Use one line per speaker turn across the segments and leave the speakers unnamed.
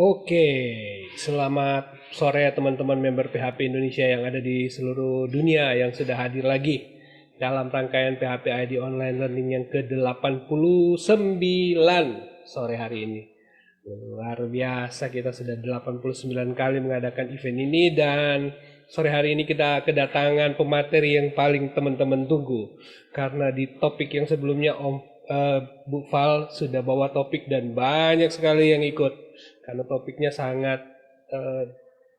Oke, selamat sore teman-teman member PHP Indonesia yang ada di seluruh dunia yang sudah hadir lagi dalam rangkaian PHP ID Online Learning yang ke-89 sore hari ini. Luar biasa, kita sudah 89 kali mengadakan event ini dan sore hari ini kita kedatangan pemateri yang paling teman-teman tunggu. Karena di topik yang sebelumnya Bu Val sudah bawa topik dan banyak sekali yang ikut. Karena topiknya sangat eh,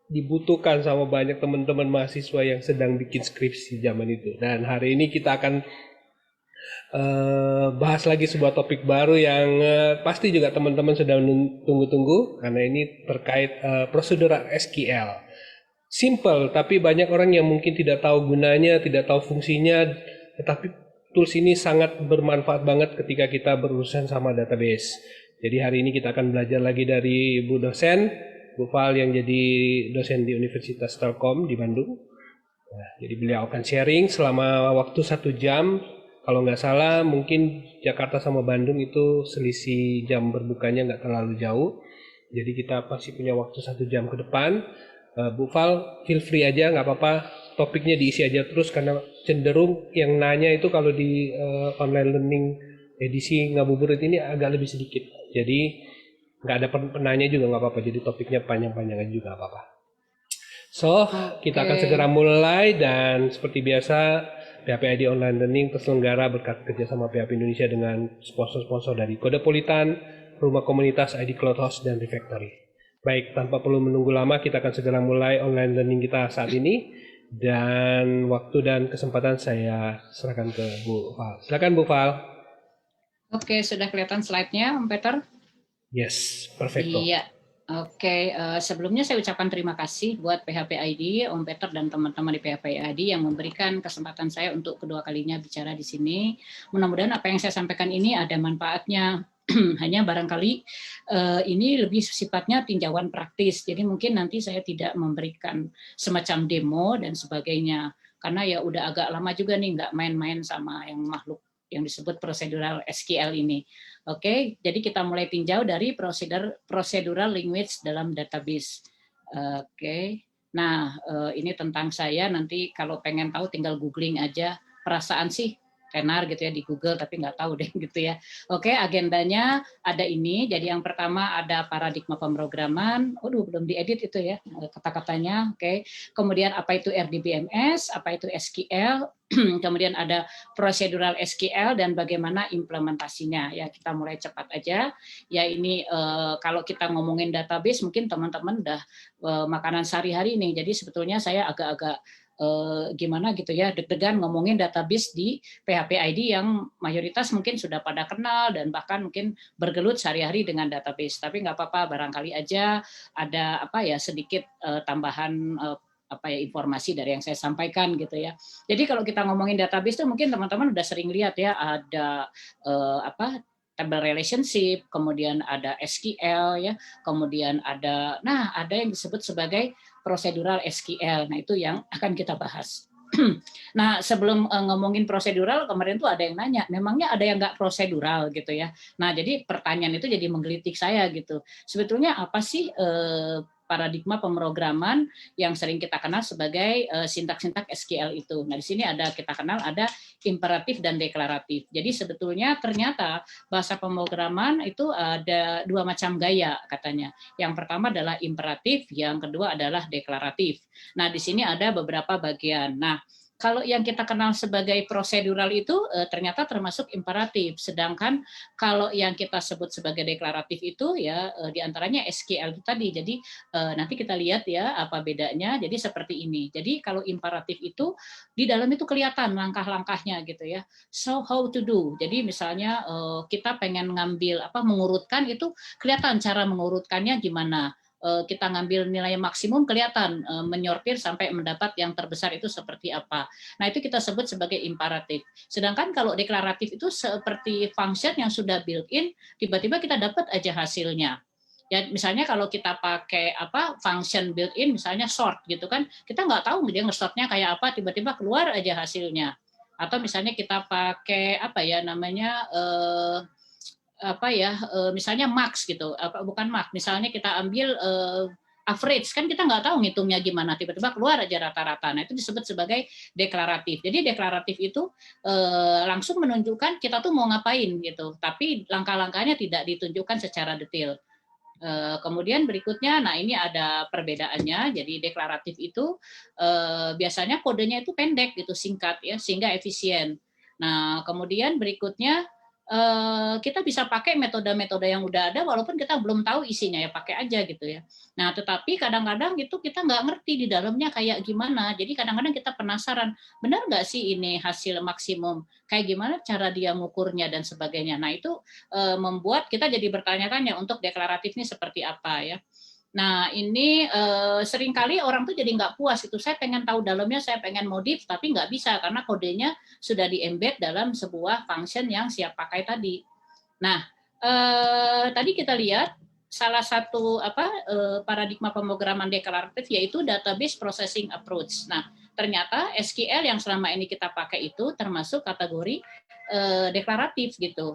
dibutuhkan sama banyak teman-teman mahasiswa yang sedang bikin skripsi zaman itu. Dan hari ini kita akan bahas lagi sebuah topik baru yang pasti juga teman-teman sudah tunggu-tunggu karena ini terkait prosedural SQL. Simple, tapi banyak orang yang mungkin tidak tahu gunanya, tidak tahu fungsinya, tetapi tools ini sangat bermanfaat banget ketika kita berurusan sama database. Jadi hari ini kita akan belajar lagi dari Bu dosen, Bu Val yang jadi dosen di Universitas Telkom di Bandung. Nah, jadi beliau akan sharing selama waktu 1 jam. Kalau nggak salah mungkin Jakarta sama Bandung itu selisih jam berbukanya nggak terlalu jauh. Jadi kita pasti punya waktu 1 jam ke depan. Bu Val, feel free aja, nggak apa-apa. Topiknya diisi aja terus karena cenderung yang nanya itu kalau di online learning edisi ngabuburit ini agak lebih sedikit. Jadi nggak ada penanya juga nggak apa-apa. Jadi topiknya panjang-panjang aja juga nggak apa-apa. So, kita akan segera
Oke,
mulai dan seperti biasa PHP ID Online Learning terselenggara berkat kerjasama PHP Indonesia dengan sponsor-sponsor dari Kodepolitan, Rumah Komunitas ID Cloud Host, dan Refactory. Baik, tanpa perlu menunggu lama, kita akan segera mulai online learning kita saat ini. Dan waktu dan kesempatan saya serahkan ke Bu Val. Silakan Bu Val.
oke, sudah kelihatan slide-nya, Om Peter?
Yes, perfecto.
Iya. Oke, sebelumnya saya ucapkan terima kasih buat PHP ID, Om Peter dan teman-teman di PHP ID yang memberikan kesempatan saya untuk kedua kalinya bicara di sini. Mudah-mudahan apa yang saya sampaikan ini ada manfaatnya. Hanya barangkali ini lebih sifatnya tinjauan praktis. Jadi mungkin nanti saya tidak memberikan semacam demo dan sebagainya. Karena ya udah agak lama juga nih nggak main-main sama yang makhluk yang disebut prosedural SQL ini. Oke, jadi kita mulai tinjau dari procedural language dalam database. Oke, nah ini tentang saya. Nanti kalau pengen tahu tinggal googling aja. Perasaan sih tenar gitu ya di Google, tapi nggak tahu deh gitu ya. Oke, agendanya ada ini. Jadi yang pertama ada paradigma pemrograman. Waduh, belum diedit itu ya kata-katanya. Oke, kemudian apa itu RDBMS, apa itu SQL, kemudian ada prosedural SQL dan bagaimana implementasinya. Ya, kita mulai cepat aja. Ya ini kalau kita ngomongin database mungkin teman-teman udah makanan sehari-hari nih. Jadi sebetulnya saya agak-agak gimana gitu ya, deg-degan ngomongin database di PHP ID yang mayoritas mungkin sudah pada kenal dan bahkan mungkin bergelut sehari-hari dengan database. Tapi nggak apa-apa, barangkali aja ada apa ya sedikit tambahan apa ya informasi dari yang saya sampaikan gitu ya. Jadi kalau kita ngomongin database itu mungkin teman-teman udah sering lihat ya ada apa table relationship, kemudian ada SQL ya, kemudian ada yang disebut sebagai prosedural SQL. Nah, itu yang akan kita bahas. Nah, sebelum ngomongin prosedural, kemarin tuh ada yang nanya, memangnya ada yang nggak prosedural gitu ya. Nah, jadi pertanyaan itu jadi menggelitik saya gitu. Sebetulnya apa sih paradigma pemrograman yang sering kita kenal sebagai sintak-sintak SQL itu. Nah, di sini kita kenal ada imperatif dan deklaratif. Jadi sebetulnya ternyata bahasa pemrograman itu ada dua macam gaya katanya. Yang pertama adalah imperatif, yang kedua adalah deklaratif. Nah, di sini ada beberapa bagian. Nah, kalau yang kita kenal sebagai prosedural itu ternyata termasuk imperatif, sedangkan kalau yang kita sebut sebagai deklaratif itu ya diantaranya SQL itu tadi. Jadi nanti kita lihat ya apa bedanya. Jadi seperti ini. Jadi kalau imperatif itu di dalam itu kelihatan langkah-langkahnya gitu ya. So how to do. Jadi misalnya kita pengen ngambil mengurutkan itu kelihatan cara mengurutkannya gimana. Kita ngambil nilai maksimum kelihatan menyortir sampai mendapat yang terbesar itu seperti apa. Nah, itu kita sebut sebagai imperatif. Sedangkan kalau deklaratif itu seperti function yang sudah built-in, tiba-tiba kita dapat aja hasilnya. Ya, misalnya kalau kita pakai function built-in, misalnya sort gitu kan, kita nggak tahu dia nge-sortnya kayak apa, tiba-tiba keluar aja hasilnya. Atau misalnya kita pakai apa ya namanya apa ya, misalnya max gitu, bukan max, misalnya kita ambil average, kan kita nggak tahu ngitungnya gimana, tiba-tiba keluar aja rata-rata. Nah, itu disebut sebagai deklaratif. Jadi deklaratif itu langsung menunjukkan kita tuh mau ngapain gitu, tapi langkah-langkahnya tidak ditunjukkan secara detail. Kemudian berikutnya, nah ini ada perbedaannya. Jadi deklaratif itu biasanya kodenya itu pendek gitu, singkat ya, sehingga efisien. Nah kemudian berikutnya kita bisa pakai metode-metode yang udah ada, walaupun kita belum tahu isinya ya pakai aja gitu ya. Nah tetapi kadang-kadang itu kita nggak ngerti di dalamnya kayak gimana. Jadi kadang-kadang kita penasaran, benar nggak sih ini hasil maksimum? Kayak gimana cara dia ngukurnya dan sebagainya. Nah itu membuat kita jadi bertanya-tanya untuk deklaratif ini seperti apa ya. Nah ini seringkali orang tuh jadi nggak puas itu. Saya pengen tahu dalamnya, saya pengen modif, tapi nggak bisa karena kodenya sudah di-embed dalam sebuah function yang siap pakai tadi. Nah tadi kita lihat salah satu paradigma pemrograman deklaratif yaitu database processing approach. Nah ternyata SQL yang selama ini kita pakai itu termasuk kategori deklaratif gitu.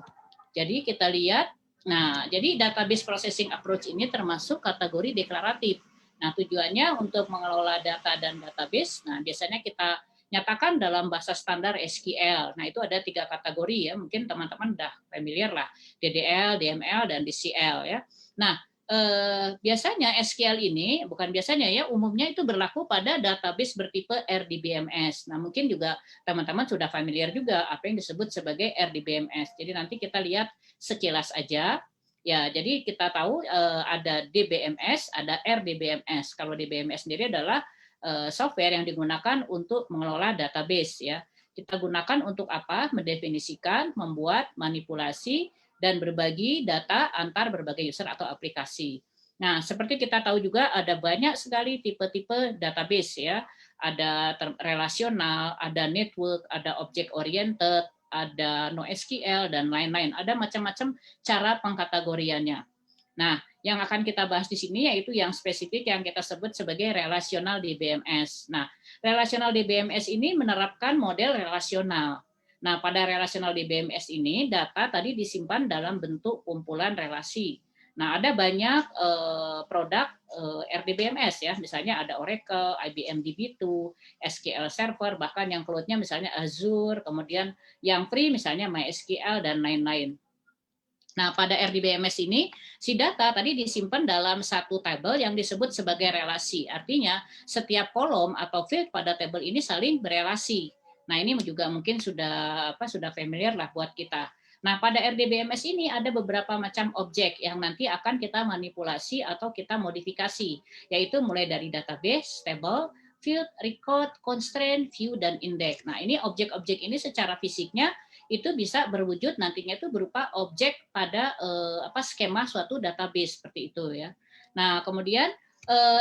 Jadi kita lihat, nah jadi database processing approach ini termasuk kategori deklaratif. Nah tujuannya untuk mengelola data dan database, nah biasanya kita nyatakan dalam bahasa standar SQL. Nah itu ada 3 kategori ya, mungkin teman-teman udah familiar lah, DDL, DML, dan DCL ya. Nah biasanya SQL ini, bukan biasanya ya, umumnya itu berlaku pada database bertipe RDBMS. Nah mungkin juga teman-teman sudah familiar juga apa yang disebut sebagai RDBMS. Jadi nanti kita lihat sekilas aja. Ya, jadi kita tahu ada DBMS, ada RDBMS. Kalau DBMS sendiri adalah software yang digunakan untuk mengelola database ya. Kita gunakan untuk apa? Mendefinisikan, membuat, manipulasi, dan berbagi data antar berbagai user atau aplikasi. Nah, seperti kita tahu juga ada banyak sekali tipe-tipe database ya. Ada relasional, ada network, ada object oriented, ada NoSQL dan lain-lain. Ada macam-macam cara pengkategoriannya. Nah, yang akan kita bahas di sini yaitu yang spesifik yang kita sebut sebagai relational DBMS. Nah, relational DBMS ini menerapkan model relasional. Nah, pada relational DBMS ini data tadi disimpan dalam bentuk kumpulan relasi. Nah, ada banyak produk RDBMS ya, misalnya ada Oracle, IBM DB2, SQL Server, bahkan yang cloud-nya misalnya Azure, kemudian yang free misalnya MySQL dan lain-lain. Nah, pada RDBMS ini, si data tadi disimpan dalam satu tabel yang disebut sebagai relasi. Artinya, setiap kolom atau field pada tabel ini saling berelasi. Nah, ini juga mungkin sudah familiar lah buat kita. Nah, pada RDBMS ini ada beberapa macam objek yang nanti akan kita manipulasi atau kita modifikasi, yaitu mulai dari database, table, field, record, constraint, view, dan index. Nah, ini objek-objek ini secara fisiknya itu bisa berwujud nantinya itu berupa objek pada skema suatu database seperti itu ya. Nah, kemudian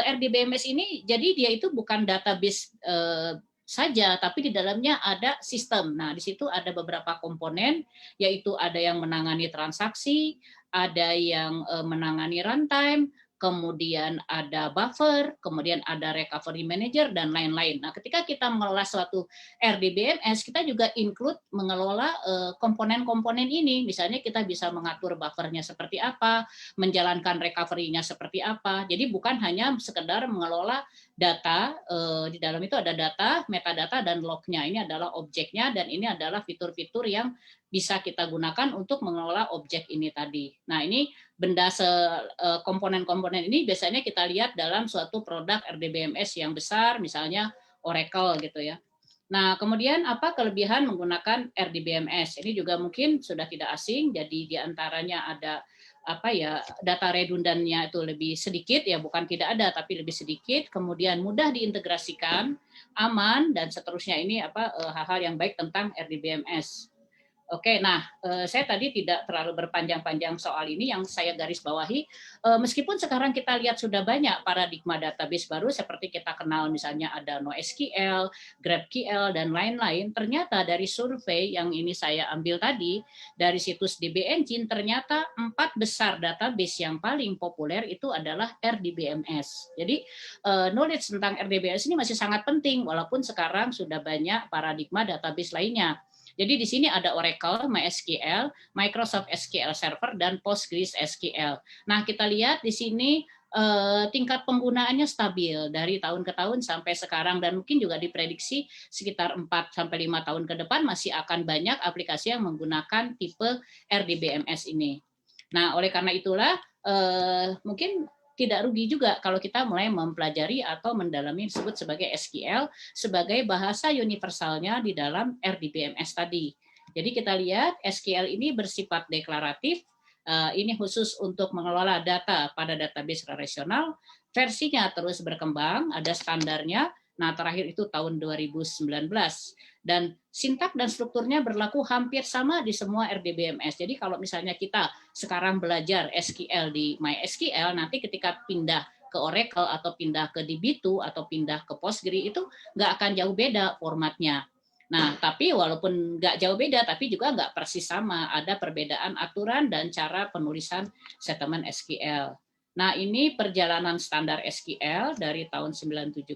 RDBMS ini jadi dia itu bukan database saja, tapi di dalamnya ada sistem. Nah, di situ ada beberapa komponen, yaitu ada yang menangani transaksi, ada yang menangani runtime, kemudian ada buffer, kemudian ada recovery manager, dan lain-lain. Nah, ketika kita mengelola suatu RDBMS, kita juga include mengelola komponen-komponen ini. Misalnya kita bisa mengatur buffernya seperti apa, menjalankan recovery-nya seperti apa. Jadi bukan hanya sekedar mengelola data, di dalam itu ada data, metadata, dan log-nya. Ini adalah objeknya, dan ini adalah fitur-fitur yang bisa kita gunakan untuk mengelola objek ini tadi. Nah, ini benda komponen-komponen ini biasanya kita lihat dalam suatu produk RDBMS yang besar, misalnya Oracle gitu ya. Nah, kemudian apa kelebihan menggunakan RDBMS? Ini juga mungkin sudah tidak asing, jadi diantaranya ada data redundannya itu lebih sedikit ya, bukan tidak ada tapi lebih sedikit, kemudian mudah diintegrasikan, aman, dan seterusnya. Ini hal-hal yang baik tentang RDBMS. Oke, nah saya tadi tidak terlalu berpanjang-panjang soal ini, yang saya garis bawahi, meskipun sekarang kita lihat sudah banyak paradigma database baru seperti kita kenal misalnya ada NoSQL, GraphQL, dan lain-lain, ternyata dari survei yang ini saya ambil tadi, dari situs DB Engine, ternyata 4 besar database yang paling populer itu adalah RDBMS. Jadi knowledge tentang RDBMS ini masih sangat penting, walaupun sekarang sudah banyak paradigma database lainnya. Jadi di sini ada Oracle, MySQL, Microsoft SQL Server, dan PostgreSQL. Nah, kita lihat di sini tingkat penggunaannya stabil dari tahun ke tahun sampai sekarang, dan mungkin juga diprediksi sekitar 4-5 tahun ke depan masih akan banyak aplikasi yang menggunakan tipe RDBMS ini. Nah, oleh karena itulah mungkin tidak rugi juga kalau kita mulai mempelajari atau mendalami disebut sebagai SQL sebagai bahasa universalnya di dalam RDBMS tadi. Jadi kita lihat SQL ini bersifat deklaratif. Ini khusus untuk mengelola data pada database relasional. Versinya terus berkembang, ada standarnya. Nah, terakhir itu tahun 2019. Dan sintak dan strukturnya berlaku hampir sama di semua RDBMS. Jadi kalau misalnya kita sekarang belajar SQL di MySQL, nanti ketika pindah ke Oracle atau pindah ke DB2 atau pindah ke Postgre itu nggak akan jauh beda formatnya. Nah, tapi walaupun nggak jauh beda, tapi juga nggak persis sama. Ada perbedaan aturan dan cara penulisan statement SQL. Nah, ini perjalanan standar SQL dari tahun 1970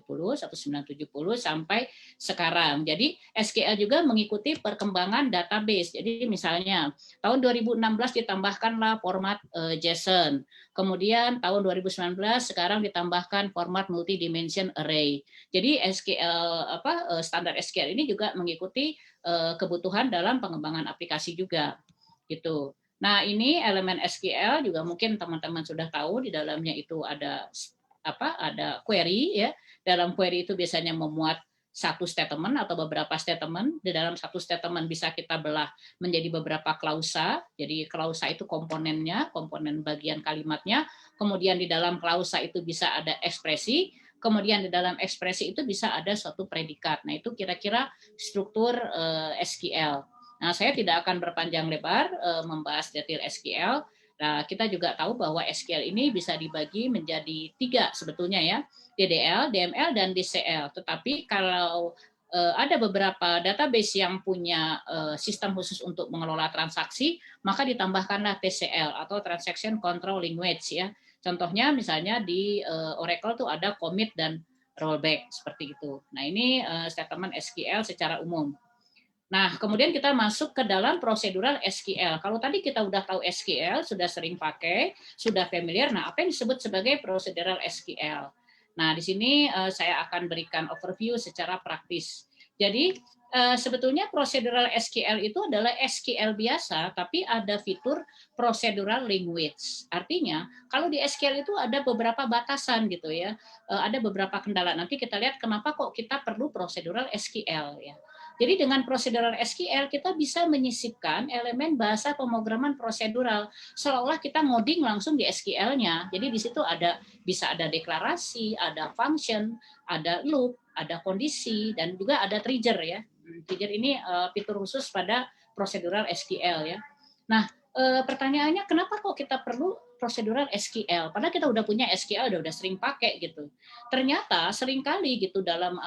sampai sekarang. Jadi, SQL juga mengikuti perkembangan database. Jadi, misalnya, tahun 2016 ditambahkanlah format JSON. Kemudian, tahun 2019 sekarang ditambahkan format multi-dimension array. Jadi, standar SQL ini juga mengikuti kebutuhan dalam pengembangan aplikasi juga. Gitu. Nah, ini elemen SQL juga mungkin teman-teman sudah tahu, di dalamnya itu ada query ya. Dalam query itu biasanya memuat satu statement atau beberapa statement. Di dalam satu statement bisa kita belah menjadi beberapa klausa. Jadi klausa itu komponennya, komponen bagian kalimatnya. Kemudian di dalam klausa itu bisa ada ekspresi. Kemudian di dalam ekspresi itu bisa ada suatu predikat. Nah, itu kira-kira struktur SQL. Nah, saya tidak akan berpanjang lebar membahas detail SQL. Nah, kita juga tahu bahwa SQL ini bisa dibagi menjadi 3 sebetulnya ya, DDL, DML, dan DCL. Tetapi kalau ada beberapa database yang punya sistem khusus untuk mengelola transaksi, maka ditambahkanlah TCL atau Transaction Control Language ya. Contohnya misalnya di Oracle tuh ada commit dan rollback seperti itu. Nah, ini statement SQL secara umum. Nah, kemudian kita masuk ke dalam prosedural SQL. Kalau tadi kita udah tahu SQL, sudah sering pakai, sudah familiar. Nah, apa yang disebut sebagai prosedural SQL? Nah, di sini saya akan berikan overview secara praktis. Jadi, sebetulnya prosedural SQL itu adalah SQL biasa, tapi ada fitur procedural language. Artinya, kalau di SQL itu ada beberapa batasan gitu ya, ada beberapa kendala. Nanti kita lihat kenapa kok kita perlu procedural SQL ya. Jadi dengan procedural SQL kita bisa menyisipkan elemen bahasa pemrograman prosedural seolah-olah kita ngoding langsung di SQL-nya. Jadi di situ bisa ada deklarasi, ada function, ada loop, ada kondisi, dan juga ada trigger ya. Trigger ini fitur khusus pada procedural SQL ya. Nah, pertanyaannya kenapa kok kita perlu procedural SQL? Padahal kita udah punya SQL, udah sering pakai gitu. Ternyata seringkali gitu dalam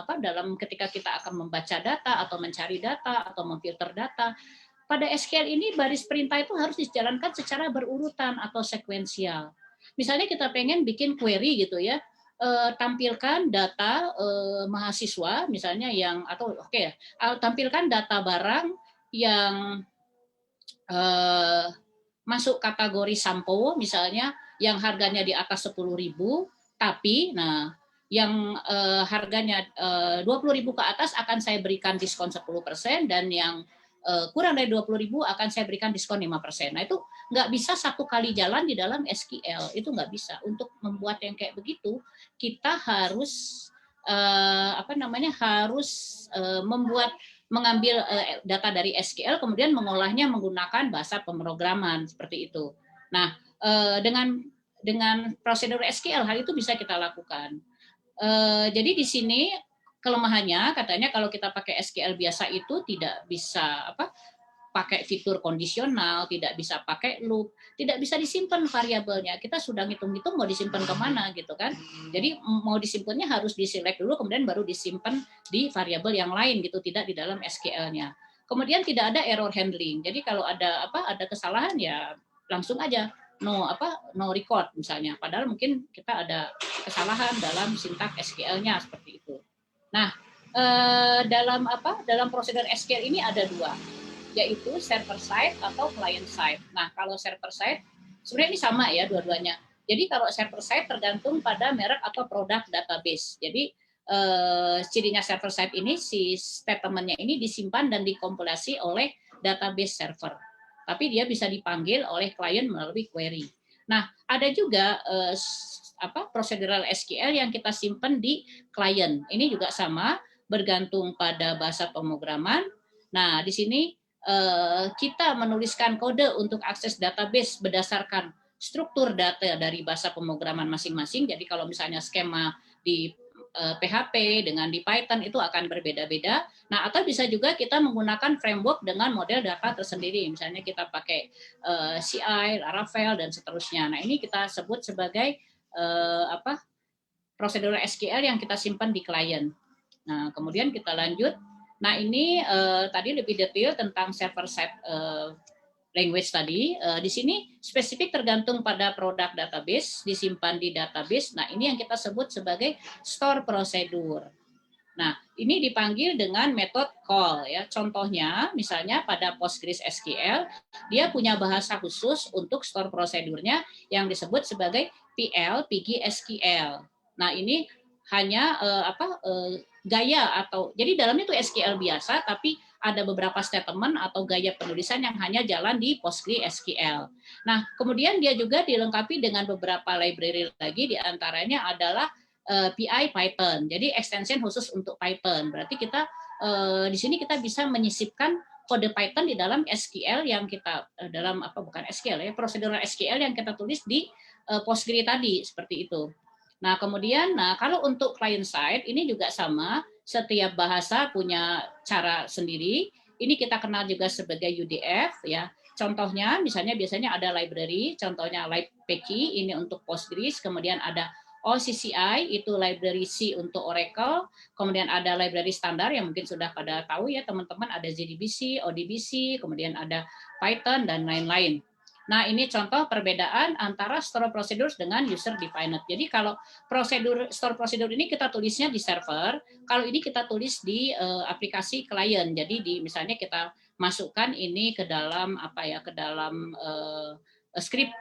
ketika kita akan membaca data atau mencari data atau memfilter data, pada SQL ini baris perintah itu harus dijalankan secara berurutan atau sekuensial. Misalnya kita pengen bikin query gitu ya, tampilkan data mahasiswa misalnya tampilkan data barang yang masuk kategori sampo misalnya yang harganya di atas 10.000, tapi yang harganya 20.000 ke atas akan saya berikan diskon 10%, dan yang kurang dari 20.000 akan saya berikan diskon 5%. Nah, itu nggak bisa satu kali jalan di dalam SQL, itu nggak bisa. Untuk membuat yang kayak begitu, kita harus mengambil data dari SQL, kemudian mengolahnya menggunakan bahasa pemrograman seperti itu. Nah, dengan prosedur SQL hal itu bisa kita lakukan. Jadi di sini kelemahannya katanya kalau kita pakai SQL biasa itu tidak bisa pakai fitur kondisional, tidak bisa pakai loop, tidak bisa disimpan variabelnya. Kita sudah ngitung-ngitung mau disimpan kemana gitu kan. Jadi mau disimpannya harus diselect dulu, kemudian baru disimpan di variabel yang lain gitu, tidak di dalam SQL-nya. Kemudian tidak ada error handling. Jadi kalau ada kesalahan ya langsung aja no record misalnya. Padahal mungkin kita ada kesalahan dalam sintak SQL-nya seperti itu. Nah, dalam prosedur SQL ini ada 2. yaitu server side atau client side. Nah, kalau server side sebenarnya ini sama ya dua-duanya. Jadi kalau server side tergantung pada merek atau produk database. Jadi cirinya server side ini, si statementnya ini disimpan dan dikompilasi oleh database server. Tapi dia bisa dipanggil oleh klien melalui query. Nah, ada juga procedural SQL yang kita simpan di klien. Ini juga sama, bergantung pada bahasa pemrograman. Nah, di sini kita menuliskan kode untuk akses database berdasarkan struktur data dari bahasa pemrograman masing-masing. Jadi kalau misalnya skema di PHP dengan di Python itu akan berbeda-beda. Nah, atau bisa juga kita menggunakan framework dengan model data tersendiri. Misalnya kita pakai CI, Laravel dan seterusnya. Nah, ini kita sebut sebagai prosedur SQL yang kita simpan di klien. Nah, kemudian kita lanjut. Nah, ini tadi lebih detail tentang server side language tadi. Di sini spesifik tergantung pada produk database, disimpan di database. Nah, ini yang kita sebut sebagai store prosedur. Nah, ini dipanggil dengan metode call ya. Contohnya, misalnya pada Postgres SQL, dia punya bahasa khusus untuk store prosedurnya yang disebut sebagai PL PG SQL. Nah, ini hanya gaya atau jadi dalamnya itu SQL biasa, tapi ada beberapa statement atau gaya penulisan yang hanya jalan di Postgres SQL. Nah, kemudian dia juga dilengkapi dengan beberapa library lagi, diantaranya adalah PI Python. Jadi extension khusus untuk Python. Berarti kita di sini kita bisa menyisipkan kode Python di dalam SQL yang kita dalam bukan SQL ya, prosedural SQL yang kita tulis di Postgres tadi seperti itu. Nah, kemudian kalau untuk client side ini juga sama, setiap bahasa punya cara sendiri. Ini kita kenal juga sebagai UDF ya. Contohnya misalnya biasanya ada library, contohnya libpky ini untuk Postgres, kemudian ada OCCI itu library C untuk Oracle, kemudian ada library standar yang mungkin sudah pada tahu ya teman-teman, ada JDBC, ODBC, kemudian ada Python dan lain-lain. Nah, ini contoh perbedaan antara store procedures dengan user defined. Jadi kalau prosedur store procedure ini kita tulisnya di server, kalau ini kita tulis di aplikasi klien. Jadi di misalnya kita masukkan ini ke dalam ke dalam script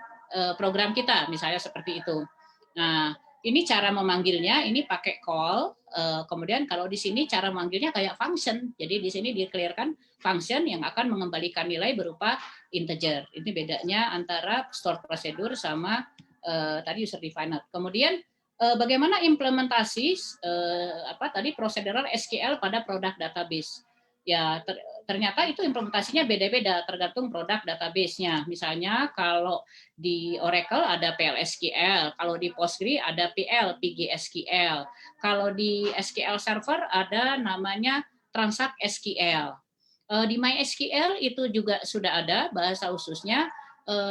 program kita misalnya seperti itu. Nah, ini cara memanggilnya, ini pakai call. Kemudian kalau di sini cara memanggilnya kayak function. Jadi di sini di-clearkan function yang akan mengembalikan nilai berupa integer. Ini bedanya antara store procedure sama tadi user defined. Kemudian bagaimana implementasi tadi procedural SQL pada produk database? Ya, ternyata itu implementasinya beda-beda tergantung produk database-nya. Misalnya kalau di Oracle ada PLSQL, kalau di Postgres ada PL PGSQL, kalau di SQL Server ada namanya Transact SQL. Di MySQL itu juga sudah ada bahasa khususnya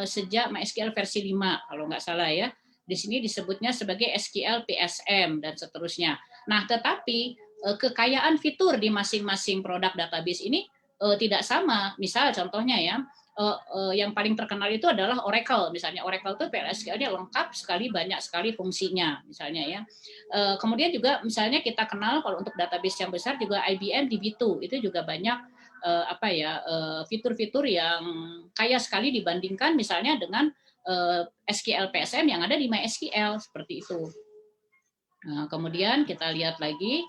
sejak MySQL versi 5 kalau nggak salah ya. Di sini disebutnya sebagai SQL PSM dan seterusnya. Nah, tetapi kekayaan fitur di masing-masing produk database ini tidak sama. Misal contohnya ya, yang paling terkenal itu adalah Oracle. Misalnya Oracle itu PLSQL-nya lengkap sekali, banyak sekali fungsinya misalnya ya. Kemudian juga misalnya kita kenal kalau untuk database yang besar juga IBM DB2 itu juga banyak fitur-fitur yang kaya sekali dibandingkan misalnya dengan SQL PSM yang ada di MySQL seperti itu. Nah, kemudian kita lihat lagi.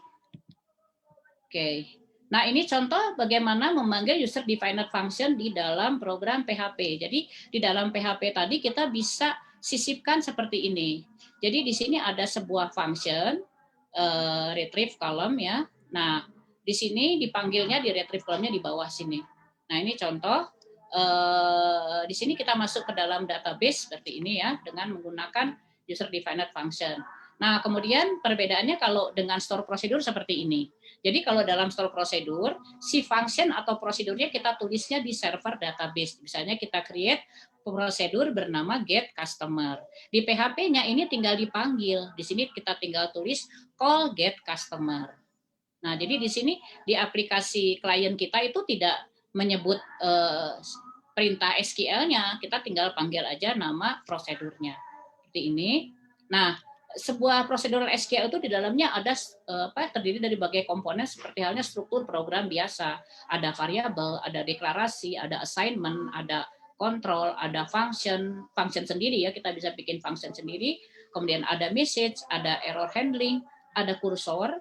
Oke. Nah, ini contoh bagaimana memanggil user defined function di dalam program PHP. Jadi, di dalam PHP tadi kita bisa sisipkan seperti ini. Jadi, di sini ada sebuah function retrieve column ya. Nah, di sini dipanggilnya di retrieve column-nya di bawah sini. Nah, ini contoh di sini kita masuk ke dalam database seperti ini ya dengan menggunakan user defined function. Nah, kemudian perbedaannya kalau dengan store prosedur seperti ini. Jadi kalau dalam store prosedur, si function atau prosedurnya kita tulisnya di server database. Misalnya kita create prosedur bernama get customer. Di PHP-nya ini tinggal dipanggil. Di sini kita tinggal tulis call get customer. Nah, jadi di sini di aplikasi klien kita itu tidak menyebut perintah SQL-nya, kita tinggal panggil aja nama prosedurnya. Seperti ini. Nah, sebuah prosedural SQL itu di dalamnya ada terdiri dari berbagai komponen seperti halnya struktur program biasa. Ada variabel, ada deklarasi, ada assignment, ada kontrol, ada function sendiri ya, kita bisa bikin function sendiri. Kemudian ada message, ada error handling, ada kursor,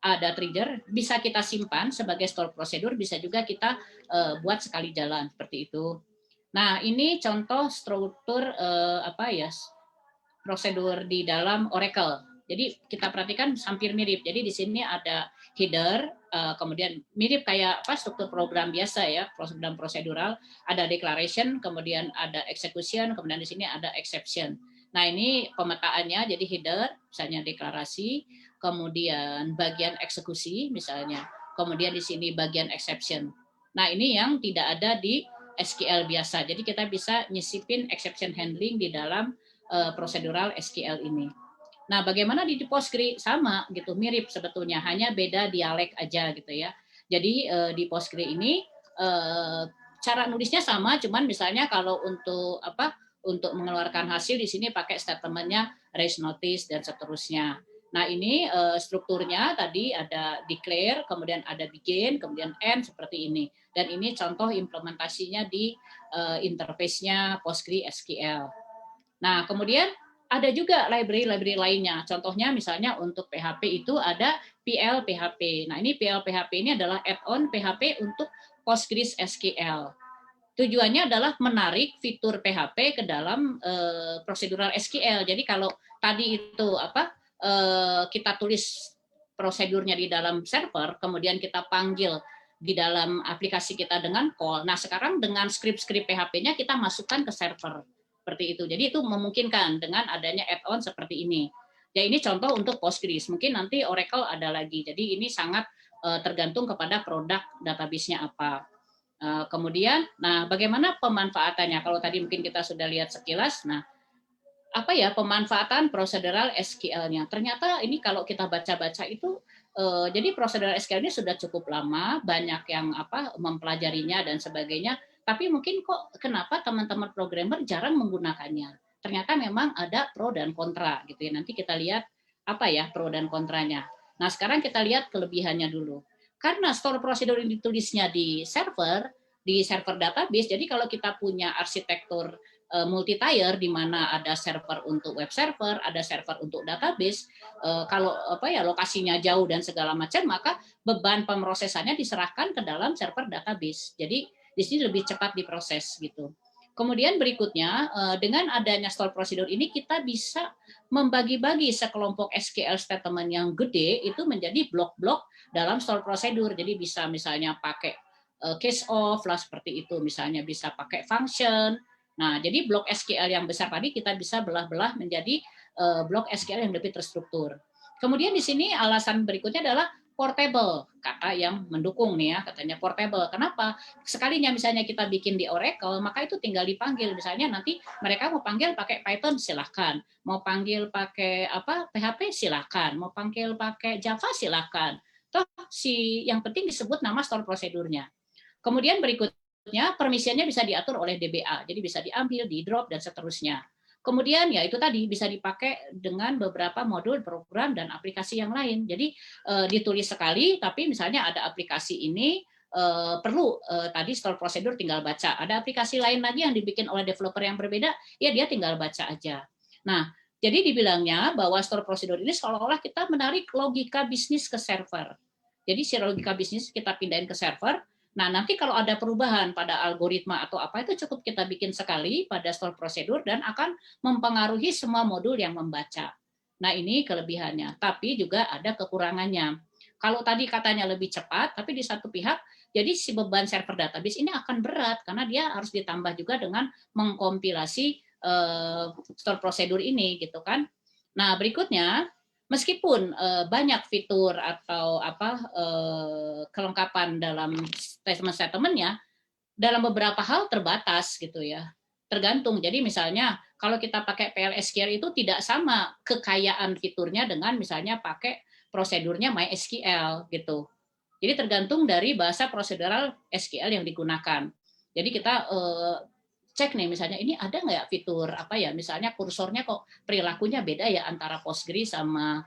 ada trigger, bisa kita simpan sebagai store prosedur, bisa juga kita buat sekali jalan seperti itu. Nah, ini contoh struktur prosedur di dalam Oracle. Jadi kita perhatikan hampir mirip. Jadi di sini ada header, kemudian mirip kayak struktur program biasa ya, program prosedural. Ada declaration, kemudian ada execution, kemudian di sini ada exception. Nah ini pemetaannya, jadi header, misalnya deklarasi, kemudian bagian eksekusi misalnya, kemudian di sini bagian exception. Nah ini yang tidak ada di SQL biasa. Jadi kita bisa nyisipin exception handling di dalam prosedural SQL ini. Nah, bagaimana di Postgre sama gitu, mirip sebetulnya, hanya beda dialek aja gitu ya. Jadi di Postgre ini cara nulisnya sama, cuman misalnya kalau untuk mengeluarkan hasil di sini pakai statementnya raise notice dan seterusnya. Nah, ini strukturnya tadi ada declare, kemudian ada begin, kemudian end seperti ini. Dan ini contoh implementasinya di interface-nya Postgre SQL. Nah, kemudian ada juga library-library lainnya. Contohnya misalnya untuk PHP itu ada PL PHP. Nah, ini PL PHP ini adalah add-on PHP untuk Postgres SQL. Tujuannya adalah menarik fitur PHP ke dalam prosedural SQL. Jadi kalau tadi itu kita tulis prosedurnya di dalam server, kemudian kita panggil di dalam aplikasi kita dengan call. Nah, sekarang dengan script-script PHP-nya kita masukkan ke server. Seperti itu. Jadi itu memungkinkan dengan adanya add-on seperti ini. Ya ini contoh untuk Postgres. Mungkin nanti Oracle ada lagi. Jadi ini sangat tergantung kepada produk database-nya apa. Kemudian, nah bagaimana pemanfaatannya? Kalau tadi mungkin kita sudah lihat sekilas. Nah, apa ya pemanfaatan prosedural SQL-nya? Ternyata ini kalau kita baca-baca itu jadi prosedural SQL ini sudah cukup lama, banyak yang mempelajarinya dan sebagainya. Tapi mungkin kok kenapa teman-teman programmer jarang menggunakannya? Ternyata memang ada pro dan kontra gitu ya. Nanti kita lihat apa ya pro dan kontranya. Nah, sekarang kita lihat kelebihannya dulu. Karena store prosedur ini ditulisnya di server database, jadi kalau kita punya arsitektur multi-tier di mana ada server untuk web server, ada server untuk database. Kalau lokasinya jauh dan segala macam, maka beban pemrosesannya diserahkan ke dalam server database. Jadi di sini lebih cepat diproses gitu. Kemudian berikutnya dengan adanya store procedure ini kita bisa membagi-bagi sekelompok SQL statement yang gede itu menjadi blok-blok dalam store procedure. Jadi bisa misalnya pakai case of lah seperti itu, misalnya bisa pakai function. Nah, jadi blok SQL yang besar tadi kita bisa belah-belah menjadi blok SQL yang lebih terstruktur. Kemudian di sini alasan berikutnya adalah portable, kata yang mendukung nih ya, katanya portable. Kenapa? Sekalinya misalnya kita bikin di Oracle, maka itu tinggal dipanggil. Misalnya nanti mereka mau panggil pakai Python silahkan, mau panggil pakai PHP silahkan, mau panggil pakai Java silahkan. Toh yang penting disebut nama store prosedurnya. Kemudian berikutnya permisinya bisa diatur oleh DBA, jadi bisa diambil, di drop dan seterusnya. Kemudian ya itu tadi bisa dipakai dengan beberapa modul program dan aplikasi yang lain. Jadi ditulis sekali, tapi misalnya ada aplikasi ini perlu tadi store prosedur tinggal baca. Ada aplikasi lain lagi yang dibikin oleh developer yang berbeda, ya dia tinggal baca aja. Nah, jadi dibilangnya bahwa store prosedur ini seolah-olah kita menarik logika bisnis ke server. Jadi si logika bisnis kita pindahin ke server. Nah, nanti kalau ada perubahan pada algoritma atau apa itu cukup kita bikin sekali pada store prosedur dan akan mempengaruhi semua modul yang membaca. Nah, ini kelebihannya. Tapi juga ada kekurangannya. Kalau tadi katanya lebih cepat, tapi di satu pihak, jadi si beban server database ini akan berat karena dia harus ditambah juga dengan mengkompilasi store prosedur ini, gitu kan. Nah, berikutnya, meskipun banyak fitur atau kelengkapan dalam statement-statementnya, dalam beberapa hal terbatas gitu ya. Tergantung. Jadi misalnya kalau kita pakai PL/SQL itu tidak sama kekayaan fiturnya dengan misalnya pakai prosedurnya MySQL gitu. Jadi tergantung dari bahasa prosedural SQL yang digunakan. Jadi kita cek nih misalnya ini ada nggak ya fitur apa ya, misalnya kursornya kok perilakunya beda ya antara Postgres sama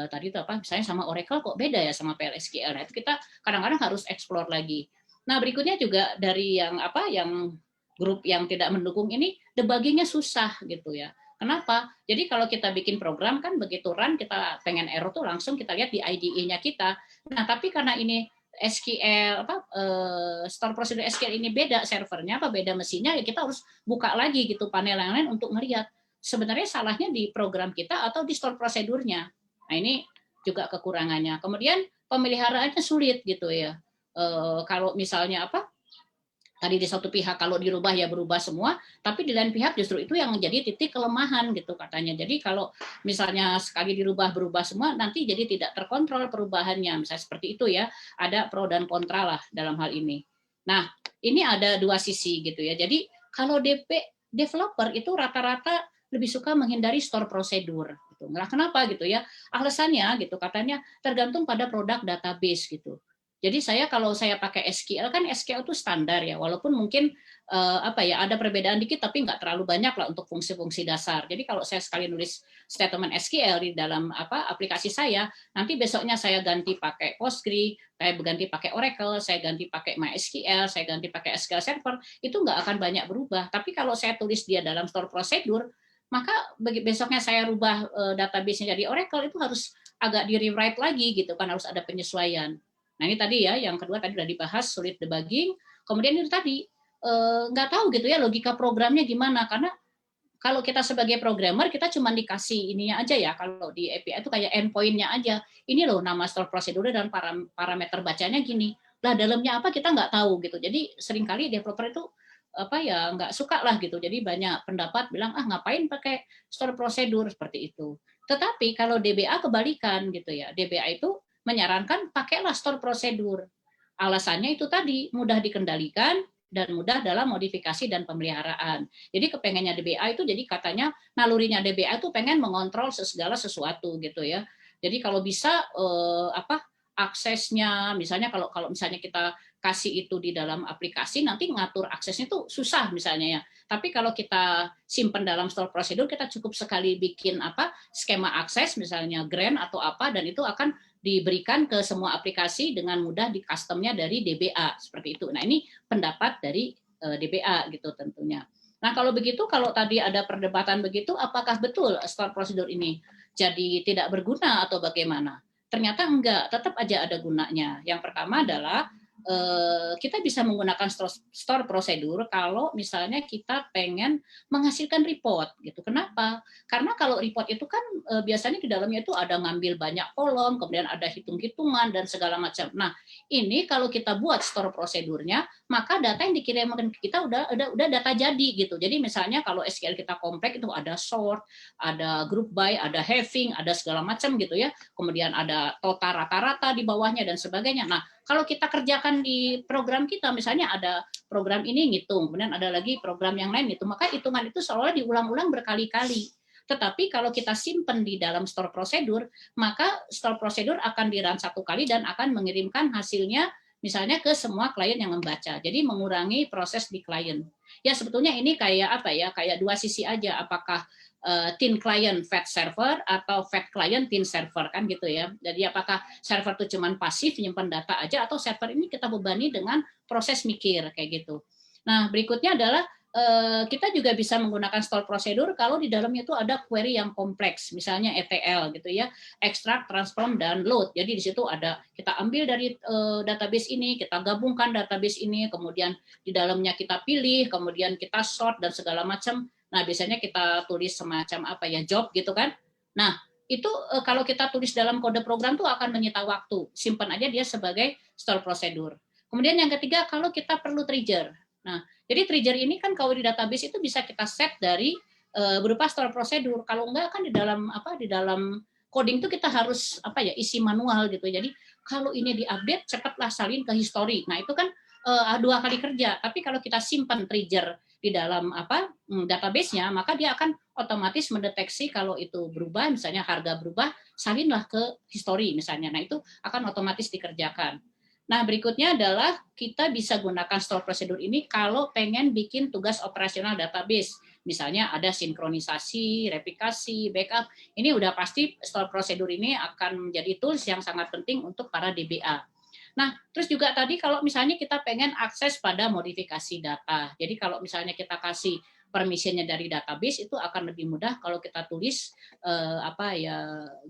tadi itu apa misalnya sama Oracle kok beda ya sama PLSQL. Nah, itu kita kadang-kadang harus explore lagi. Nah, berikutnya juga dari yang apa yang grup yang tidak mendukung ini debuggingnya susah gitu ya. Kenapa? Jadi kalau kita bikin program kan begitu run kita pengen error tuh langsung kita lihat di IDE-nya kita. Nah, tapi karena ini SQL apa store prosedur SQL ini beda servernya apa beda mesinnya ya kita harus buka lagi gitu panel yang lain untuk melihat sebenarnya salahnya di program kita atau di store prosedurnya. Nah, ini juga kekurangannya. Kemudian pemeliharaannya sulit gitu ya. Kalau misalnya apa tadi di satu pihak kalau dirubah ya berubah semua, tapi di lain pihak justru itu yang menjadi titik kelemahan gitu katanya. Jadi kalau misalnya sekali dirubah berubah semua, nanti jadi tidak terkontrol perubahannya. Misalnya seperti itu ya, ada pro dan kontra lah dalam hal ini. Nah, ini ada dua sisi gitu ya. Jadi kalau developer itu rata-rata lebih suka menghindari store prosedur. Gitu. Nah, kenapa gitu ya? Alasannya gitu katanya tergantung pada produk database gitu. Jadi saya kalau saya pakai SQL kan SQL itu standar ya, walaupun mungkin apa ya ada perbedaan dikit tapi nggak terlalu banyak lah untuk fungsi-fungsi dasar. Jadi kalau saya sekali nulis statement SQL di dalam apa aplikasi saya, nanti besoknya saya ganti pakai Postgre, saya ganti pakai Oracle, saya ganti pakai MySQL, saya ganti pakai SQL Server, itu nggak akan banyak berubah. Tapi kalau saya tulis dia dalam store prosedur, maka besoknya saya rubah database-nya jadi Oracle itu harus agak di rewrite lagi gitu kan, harus ada penyesuaian. Nah ini tadi ya, yang kedua tadi sudah dibahas solid debugging. Kemudian itu tadi nggak tahu gitu ya logika programnya gimana karena kalau kita sebagai programmer kita cuma dikasih ininya aja ya kalau di API itu kayak endpoint-nya aja. Ini loh nama store prosedur dan parameter bacanya gini. Lah dalamnya apa kita nggak tahu gitu. Jadi seringkali developer itu apa ya nggak suka lah gitu. Jadi banyak pendapat bilang ngapain pakai store prosedur seperti itu. Tetapi kalau DBA kebalikan gitu ya. DBA itu menyarankan pakailah store prosedur. Alasannya itu tadi mudah dikendalikan dan mudah dalam modifikasi dan pemeliharaan. Jadi kepengennya DBA itu jadi katanya nalurinya DBA itu pengen mengontrol segala sesuatu gitu ya. Jadi kalau bisa apa aksesnya misalnya kalau kalau misalnya kita kasih itu di dalam aplikasi nanti ngatur aksesnya itu susah misalnya ya. Tapi kalau kita simpan dalam store prosedur kita cukup sekali bikin apa skema akses misalnya grant atau apa dan itu akan diberikan ke semua aplikasi dengan mudah di customnya dari DBA seperti itu. Nah ini pendapat dari DBA gitu tentunya. Nah kalau begitu kalau tadi ada perdebatan begitu, apakah betul store prosedur ini jadi tidak berguna atau bagaimana? Ternyata enggak, tetap aja ada gunanya. Yang pertama adalah kita bisa menggunakan store prosedur kalau misalnya kita pengen menghasilkan report gitu. Kenapa? Karena kalau report itu kan biasanya di dalamnya itu ada ngambil banyak kolom, kemudian ada hitung-hitungan dan segala macam. Nah, ini kalau kita buat store prosedurnya, maka data yang dikirimkan ke kita udah data jadi gitu. Jadi misalnya kalau SQL kita kompleks itu ada sort, ada group by, ada having, ada segala macam gitu ya. Kemudian ada total rata-rata di bawahnya dan sebagainya. Nah, kalau kita kerjakan di program kita, misalnya ada program ini ngitung, kemudian ada lagi program yang lain gitu, maka hitungan itu seolah diulang-ulang berkali-kali. Tetapi kalau kita simpan di dalam store prosedur, maka store prosedur akan di-run satu kali dan akan mengirimkan hasilnya misalnya ke semua klien yang membaca. Jadi mengurangi proses di klien. Ya sebetulnya ini kayak apa ya? Kayak dua sisi aja. Apakah thin client fat server atau fat client thin server kan gitu ya. Jadi apakah server itu cuma pasif menyimpan data aja atau server ini kita bebani dengan proses mikir kayak gitu. Nah, berikutnya adalah kita juga bisa menggunakan store prosedur kalau di dalamnya itu ada query yang kompleks, misalnya ETL gitu ya, extract, transform, dan load. Jadi di situ ada kita ambil dari database ini, kita gabungkan database ini, kemudian di dalamnya kita pilih, kemudian kita sort dan segala macam. Nah, biasanya kita tulis semacam apa ya, job gitu kan. Nah, itu kalau kita tulis dalam kode program tuh akan menyita waktu. Simpan aja dia sebagai store prosedur. Kemudian yang ketiga, kalau kita perlu trigger. Nah, jadi trigger ini kan kalau di database itu bisa kita set dari berupa store prosedur. Kalau enggak kan di dalam coding itu kita harus apa ya isi manual gitu. Jadi kalau ini diupdate cepatlah salin ke history. Nah, itu kan dua kali kerja. Tapi kalau kita simpan trigger di dalam database-nya, maka dia akan otomatis mendeteksi kalau itu berubah, misalnya harga berubah, salinlah ke history misalnya. Nah, itu akan otomatis dikerjakan. Nah, berikutnya adalah kita bisa gunakan store prosedur ini kalau pengen bikin tugas operasional database. Misalnya ada sinkronisasi, replikasi, backup. Ini udah pasti store prosedur ini akan menjadi tools yang sangat penting untuk para DBA. Nah, terus juga tadi kalau misalnya kita pengen akses pada modifikasi data. Jadi kalau misalnya kita kasih permissionnya dari database itu akan lebih mudah kalau kita tulis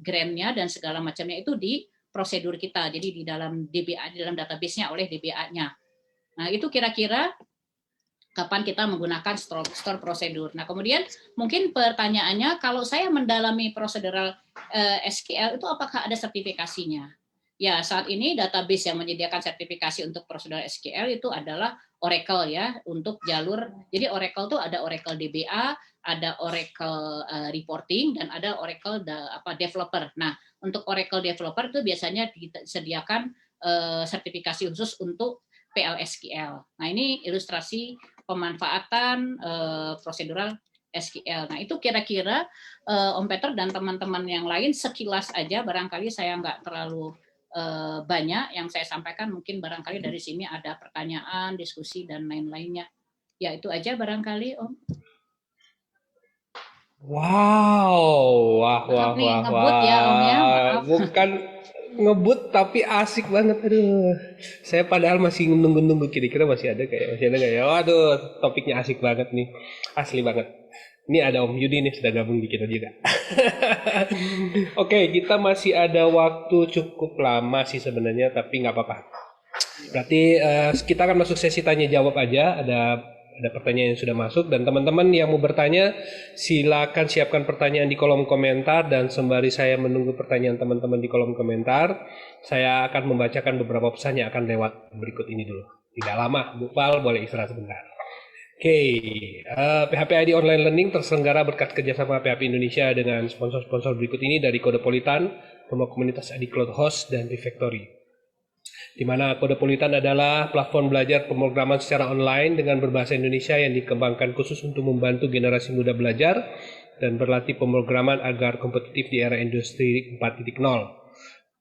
grant-nya dan segala macamnya itu di prosedur kita, jadi di dalam DBA, di dalam database-nya oleh DBA-nya. Nah, itu kira-kira kapan kita menggunakan store prosedur. Nah, kemudian mungkin pertanyaannya, kalau saya mendalami prosedural SQL itu apakah ada sertifikasinya? Ya, saat ini database yang menyediakan sertifikasi untuk prosedural SQL itu adalah Oracle ya, untuk jalur. Jadi Oracle itu ada Oracle DBA, ada Oracle reporting, dan ada Oracle developer. Nah, untuk Oracle developer itu biasanya disediakan sertifikasi khusus untuk PLSQL. Nah, ini ilustrasi pemanfaatan prosedural SQL. Nah, itu kira-kira Om Peter dan teman-teman yang lain sekilas aja, barangkali saya nggak terlalu banyak yang saya sampaikan, mungkin barangkali dari sini ada pertanyaan, diskusi, dan lain-lainnya. Ya, itu aja barangkali, Om.
Wow,
Maaf nih, ngebut ya, Om ya, maaf.
Bukan ngebut tapi asik banget. Aduh, saya padahal masih nunggu-nunggu kira-kira masih ada nggak ya? Waduh, topiknya asik banget nih, asli banget. Ini ada Om Yudi nih sudah gabung di kita juga. Oke, kita masih ada waktu cukup lama sih sebenarnya, tapi nggak apa-apa. Berarti kita akan masuk sesi tanya jawab aja. Ada pertanyaan yang sudah masuk, dan teman-teman yang mau bertanya silakan siapkan pertanyaan di kolom komentar, dan sembari saya menunggu pertanyaan teman-teman di kolom komentar, saya akan membacakan beberapa pesan yang akan lewat berikut ini dulu. Tidak lama, Bu Pal boleh istirahat sebentar. Oke, PHP ID Online Learning terselenggara berkat kerjasama PHP Indonesia dengan sponsor-sponsor berikut ini dari Kodepolitan, Rumah Komunitas ID Cloud Host, dan Refactory. Di mana Kodepolitan adalah platform belajar pemrograman secara online dengan berbahasa Indonesia yang dikembangkan khusus untuk membantu generasi muda belajar dan berlatih pemrograman agar kompetitif di era industri 4.0.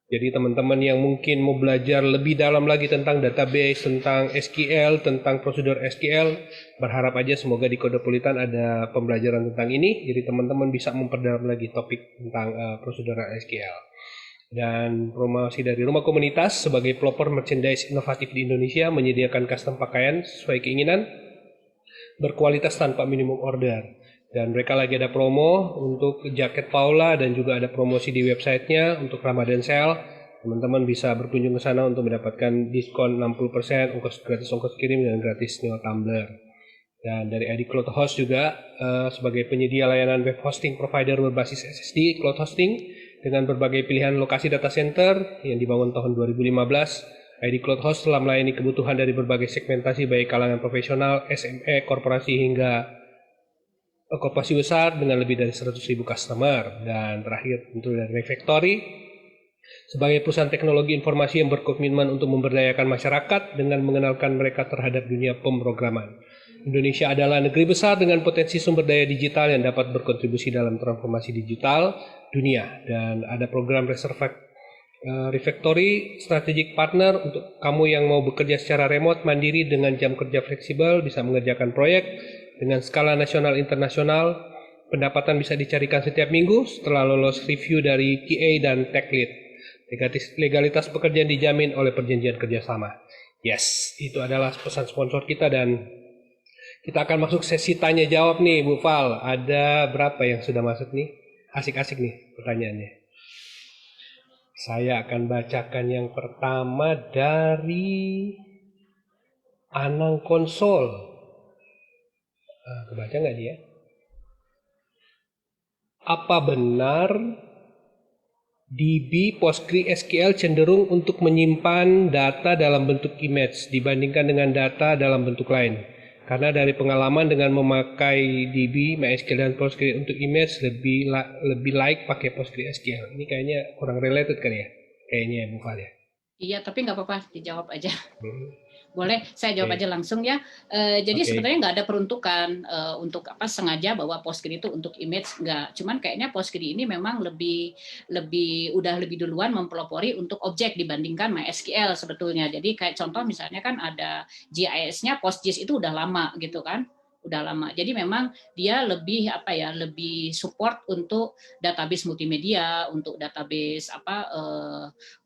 Jadi teman-teman yang mungkin mau belajar lebih dalam lagi tentang database, tentang SQL, tentang prosedur SQL, berharap aja semoga di Kodepolitan ada pembelajaran tentang ini, jadi teman-teman bisa memperdalam lagi topik tentang prosedur SQL. Dan promosi dari Rumah Komunitas sebagai pelopor merchandise inovatif di Indonesia, menyediakan custom pakaian sesuai keinginan, berkualitas tanpa minimum order. Dan mereka lagi ada promo untuk jaket Paula, dan juga ada promosi di websitenya untuk Ramadan Sale. Teman-teman bisa berkunjung ke sana untuk mendapatkan diskon 60%, gratis ongkos kirim, dan gratis nyewa tumbler. Dan dari ID Cloud Host juga sebagai penyedia layanan web hosting provider berbasis SSD Cloud Hosting dengan berbagai pilihan lokasi data center yang dibangun tahun 2015. ID Cloud Host telah melayani kebutuhan dari berbagai segmentasi baik kalangan profesional, SME, korporasi hingga korporasi besar dengan lebih dari 100.000 customer. Dan terakhir tentu dari Refactory sebagai perusahaan teknologi informasi yang berkomitmen untuk memberdayakan masyarakat dengan mengenalkan mereka terhadap dunia pemrograman. Indonesia adalah negeri besar dengan potensi sumber daya digital yang dapat berkontribusi dalam transformasi digital dunia, dan ada program Refactory Strategic Partner untuk kamu yang mau bekerja secara remote mandiri dengan jam kerja fleksibel, bisa mengerjakan proyek dengan skala nasional internasional. Pendapatan bisa dicarikan setiap minggu setelah lolos review dari QA dan Tech Lead. Legalitas pekerjaan dijamin oleh perjanjian kerjasama. Yes, itu adalah pesan sponsor kita, dan kita akan masuk sesi tanya jawab nih Bu Val. Ada berapa yang sudah masuk nih? Asik-asik nih pertanyaannya. Saya akan bacakan yang pertama dari Anang Konsol. Kebaca nggak dia? Apa benar DB PostgreSQL cenderung untuk menyimpan data dalam bentuk image dibandingkan dengan data dalam bentuk lain? Karena dari pengalaman dengan memakai DB, MySQL, dan Postgre untuk image lebih like pakai PostgreSQL. Ini kayaknya kurang related kan ya? Kayaknya Bu Val ya.
Iya, tapi nggak apa-apa, dijawab aja.
Hmm,
Boleh, saya jawab
Oke,
aja langsung ya. Jadi
oke.
sebenarnya nggak ada peruntukan untuk apa sengaja bahwa PostgreSQL itu untuk image nggak. Cuman kayaknya PostgreSQL ini memang lebih lebih udah lebih duluan mempelopori untuk objek dibandingkan MySQL sebetulnya. Jadi kayak contoh misalnya kan ada GIS-nya PostGIS itu udah lama gitu kan. Udah lama. Jadi memang dia lebih apa ya, lebih support untuk database multimedia, untuk database apa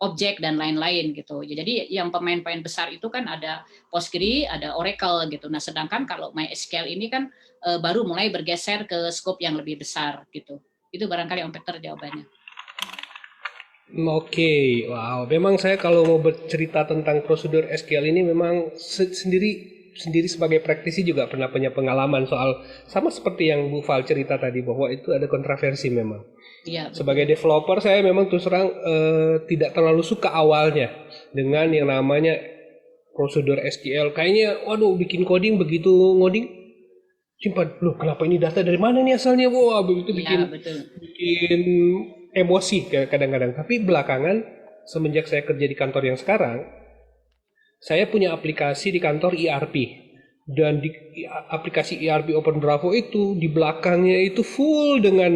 objek dan lain-lain gitu. Jadi yang pemain-pemain besar itu kan ada Postgre, ada Oracle gitu. Nah, sedangkan kalau MySQL ini kan baru mulai bergeser ke scope yang lebih besar gitu. Itu barangkali Om Peter jawabannya.
Oke, wow. Memang saya kalau mau bercerita tentang prosedur SQL ini memang sendiri sebagai praktisi juga pernah punya pengalaman soal sama seperti yang Bu Val cerita tadi bahwa itu ada kontroversi memang.
Iya, betul.
Sebagai developer saya memang terus terang tidak terlalu suka awalnya dengan yang namanya prosedur SQL. Kayaknya, waduh, bikin coding begitu ngoding simpan. Loh, kenapa ini data dari mana nih asalnya? Wah, begitu
Iya,
bikin
betul.
bikin emosi kadang-kadang. Tapi belakangan semenjak saya kerja di kantor yang sekarang, saya punya aplikasi di kantor ERP. Dan di aplikasi ERP Open Bravo itu di belakangnya itu full dengan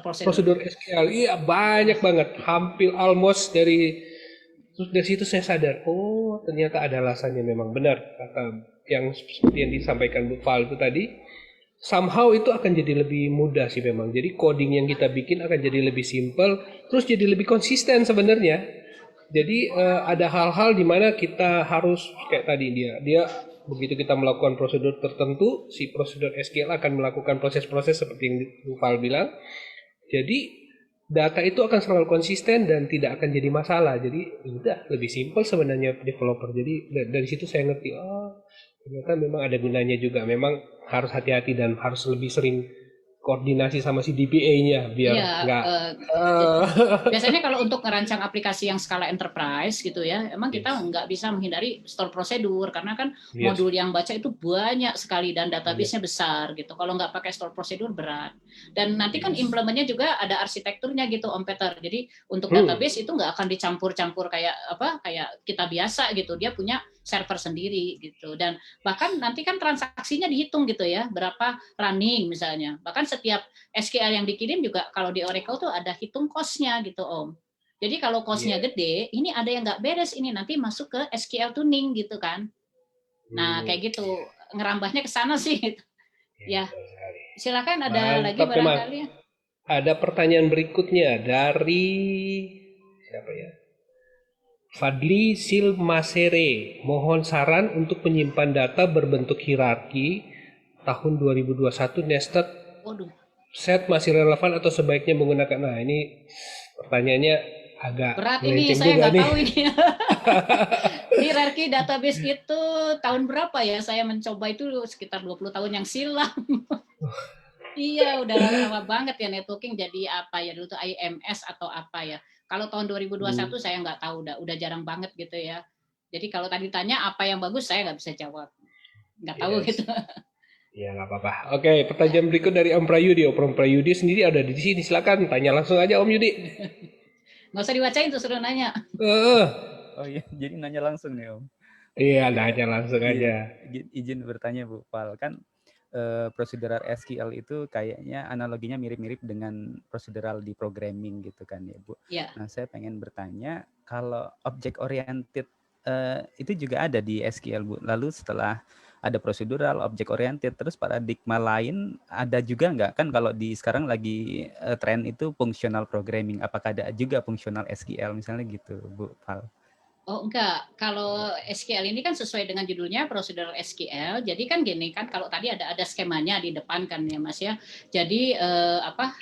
Prosedur.
prosedur SQL. Iya, banyak banget. Hampir almost dari terus dari situ saya sadar, oh ternyata ada alasannya memang benar kata yang seperti yang disampaikan Bu Fal itu tadi. Somehow itu akan jadi lebih mudah sih memang. Jadi coding yang kita bikin akan jadi lebih simple, terus jadi lebih konsisten sebenarnya. Jadi ada hal-hal di mana kita harus kayak tadi dia begitu kita melakukan prosedur tertentu, si prosedur SQL akan melakukan proses-proses seperti yang Bu Fal bilang. Jadi data itu akan selalu konsisten dan tidak akan jadi masalah. Jadi udah lebih simpel sebenarnya developer. Jadi dari situ saya ngerti, oh ternyata memang ada gunanya juga. Memang harus hati-hati dan harus lebih sering koordinasi sama si DBA-nya biar
Iya,
nggak.
eh, biasanya kalau untuk merancang aplikasi yang skala enterprise gitu ya, emang kita
Yes,
nggak bisa menghindari store prosedur karena kan
yes,
modul yang baca itu banyak sekali dan
banyak,
database-nya besar gitu. Kalau nggak pakai store prosedur berat. Dan nanti kan
yes.
implementnya juga ada arsitekturnya gitu Om Peter. Jadi untuk
Hmm,
database itu nggak akan dicampur-campur kayak apa kayak kita biasa gitu. Dia punya server sendiri gitu. Dan bahkan nanti kan transaksinya dihitung gitu ya, berapa running misalnya. Bahkan setiap SQL yang dikirim juga kalau di Oracle tuh ada hitung cost-nya gitu Om. Jadi kalau cost-nya
yeah.
gede, ini ada yang nggak beres ini nanti masuk ke SQL tuning gitu kan. Nah
Hmm,
kayak gitu ngerambahnya ke sana sih.
ya
Ya
betul sekali.
silakan ada lagi
Mantap memang.
barangkali.
Ada pertanyaan berikutnya dari siapa ya? Fadli Silmasere, mohon saran untuk menyimpan data berbentuk hierarki tahun 2021 nested
Waduh,
set masih relevan atau sebaiknya menggunakan, nah ini pertanyaannya agak
berat ini
melenceng
saya
juga
nggak
nih.
tahu ini. Hierarki database itu tahun berapa ya? Saya mencoba itu sekitar 20 tahun yang silam. Iya, udah lama banget ya networking jadi apa ya dulu tuh IMS atau apa ya. Kalau tahun 2021
Hmm,
saya nggak tahu, udah jarang banget gitu ya. Jadi kalau tadi tanya apa yang bagus saya nggak bisa jawab, nggak tahu
yes.
gitu.
Ya nggak apa-apa. Oke,
Ya,
pertanyaan berikut dari Om Prayudi. Om Prayudi sendiri ada di sini. Silakan tanya langsung aja Om Yudi.
nggak usah dibacain tuh suruh nanya.
Eh,
Oh iya, jadi nanya langsung nih Om.
iya,
Ya,
tanya langsung
iya,
aja.
izin bertanya Bu Pal. Kan prosedural SQL itu kayaknya analoginya mirip-mirip dengan prosedural di programming gitu kan ya Bu.
Ya,
Nah saya pengen bertanya kalau object oriented itu juga ada di SQL Bu. Lalu setelah ada prosedural, object oriented, terus paradigma lain ada juga nggak? Kan kalau di sekarang lagi tren itu functional programming. Apakah ada juga functional SQL misalnya gitu Bu Pal?
oh enggak, kalau SQL ini kan sesuai dengan judulnya prosedural SQL. Jadi kan gini kan kalau tadi ada skemanya di depan kan ya Mas ya. Jadi apa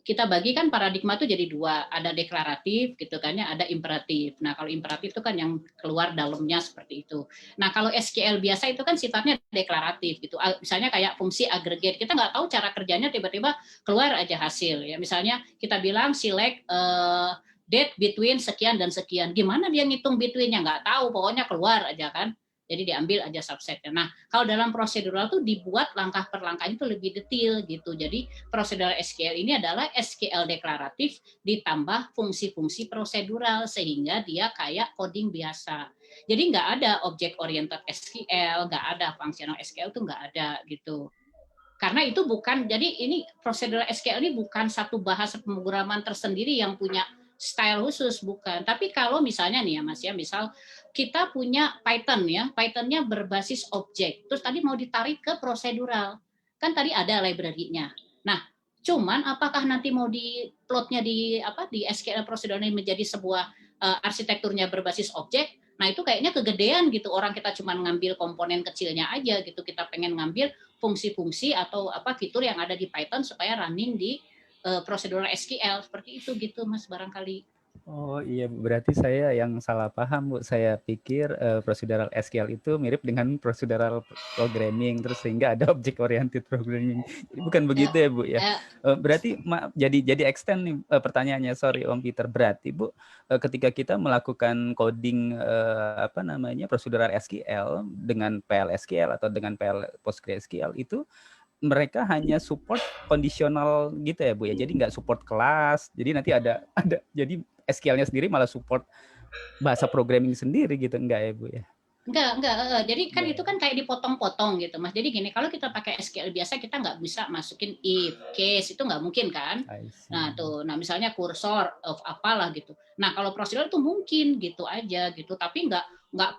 kita bagi kan paradigma itu jadi dua, ada deklaratif gitu kan ya, ada imperatif. Nah, kalau imperatif itu kan yang keluar dalamnya seperti itu. Nah, kalau SQL biasa itu kan sifatnya deklaratif gitu. Misalnya kayak fungsi agregat, kita nggak tahu cara kerjanya tiba-tiba keluar aja hasil ya. Misalnya kita bilang select date between sekian dan sekian. Gimana dia ngitung betweennya? Nggak tahu, pokoknya keluar aja kan. Jadi diambil aja subsetnya. Nah, kalau dalam prosedural tuh dibuat langkah per langkahnya itu lebih detail gitu. Jadi prosedural SQL ini adalah SQL deklaratif ditambah fungsi-fungsi prosedural sehingga dia kayak coding biasa. Jadi nggak ada object oriented SQL, nggak ada functional SQL tuh nggak ada gitu. Karena itu bukan, jadi ini prosedural SQL ini bukan satu bahasa pemrograman tersendiri yang punya style khusus, bukan. Tapi kalau misalnya nih ya Mas ya, misal kita punya Python ya, Python-nya berbasis objek, terus tadi mau ditarik ke prosedural, kan tadi ada library-nya. Nah, cuman apakah nanti mau di plotnya di SQL prosedural ini menjadi sebuah arsitekturnya berbasis objek? Nah itu kayaknya kegedean gitu, orang kita cuma ngambil komponen kecilnya aja gitu, kita pengen ngambil fungsi-fungsi atau fitur yang ada di Python supaya running di prosedural SQL seperti itu gitu Mas barangkali.
Oh iya, berarti saya yang salah paham Bu. Saya pikir procedural SQL itu mirip dengan procedural programming, terus sehingga ada object oriented programming. Jadi bukan begitu ya Bu ya. Berarti jadi extend nih pertanyaannya, sorry Om Peter. Berarti Bu, ketika kita melakukan coding procedural SQL dengan PL/SQL atau dengan PL PostgreSQL itu mereka hanya support kondisional gitu ya Bu ya. Jadi nggak support kelas. Jadi nanti ada jadi SQL-nya sendiri malah support bahasa programming sendiri gitu, enggak ya Bu ya?
Enggak. Jadi kan itu kan kayak dipotong-potong gitu Mas. Jadi gini, kalau kita pakai SQL biasa kita nggak bisa masukin if, case, itu nggak mungkin kan. Nah misalnya kursor of apalah gitu. Nah kalau prosedural itu mungkin gitu aja gitu, tapi nggak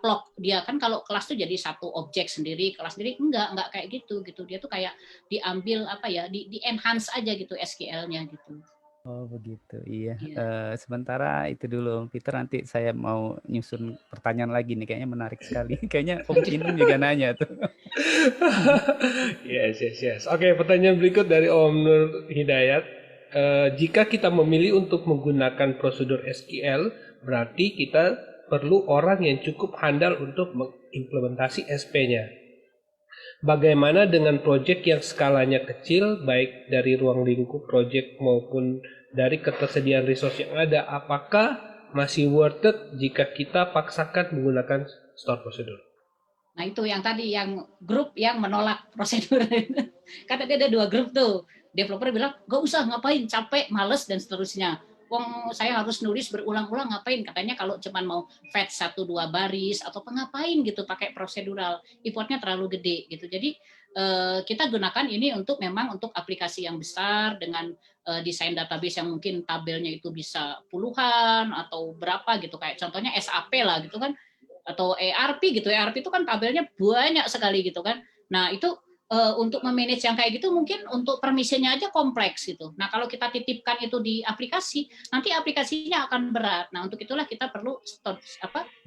plok dia kan. Kalau kelas tuh jadi satu objek sendiri, kelas sendiri enggak kayak gitu. Dia tuh kayak diambil di enhance aja gitu SQL-nya gitu.
Oh begitu, iya. Sementara itu dulu Om Peter, nanti saya mau nyusun pertanyaan lagi nih, kayaknya menarik sekali. Kayaknya Om Inin juga nanya tuh.
Yes. Oke, pertanyaan berikut dari Om Nur Hidayat. Jika kita memilih untuk menggunakan prosedur SQL, berarti kita perlu orang yang cukup handal untuk mengimplementasi SP-nya. Bagaimana dengan proyek yang skalanya kecil, baik dari ruang lingkup proyek maupun dari ketersediaan resource yang ada? Apakah masih worth it jika kita paksakan menggunakan store prosedur?
Nah itu yang tadi, yang grup yang menolak prosedur. Karena dia ada 2 grup tuh. Developer bilang, gak usah, ngapain, capek, males, dan seterusnya. Wong saya harus nulis berulang-ulang, ngapain? Katanya kalau cuma mau fetch 1-2 baris atau ngapain gitu pakai prosedural, effortnya terlalu gede gitu. Jadi kita gunakan ini memang untuk aplikasi yang besar dengan desain database yang mungkin tabelnya itu bisa puluhan atau berapa gitu, kayak contohnya SAP lah gitu kan, atau ERP gitu. ERP itu kan tabelnya banyak sekali gitu kan. Nah itu untuk memanage yang kayak gitu mungkin untuk permisinya aja kompleks gitu. Nah kalau kita titipkan itu di aplikasi, nanti aplikasinya akan berat. Nah untuk itulah kita perlu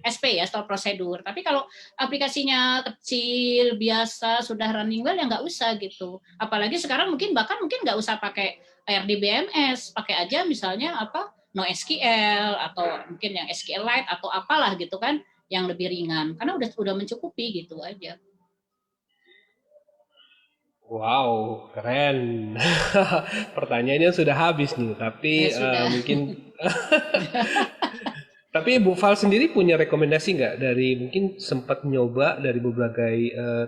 SP ya, store prosedur. Tapi kalau aplikasinya kecil, biasa, sudah running well ya nggak usah gitu. Apalagi sekarang mungkin nggak usah pakai RDBMS, pakai aja misalnya NoSQL atau mungkin yang SQLite atau apalah gitu kan, yang lebih ringan. Karena udah mencukupi gitu aja.
Wow, keren. Pertanyaannya sudah habis nih, tapi mungkin tapi Bu Val sendiri punya rekomendasi nggak dari mungkin sempat nyoba dari berbagai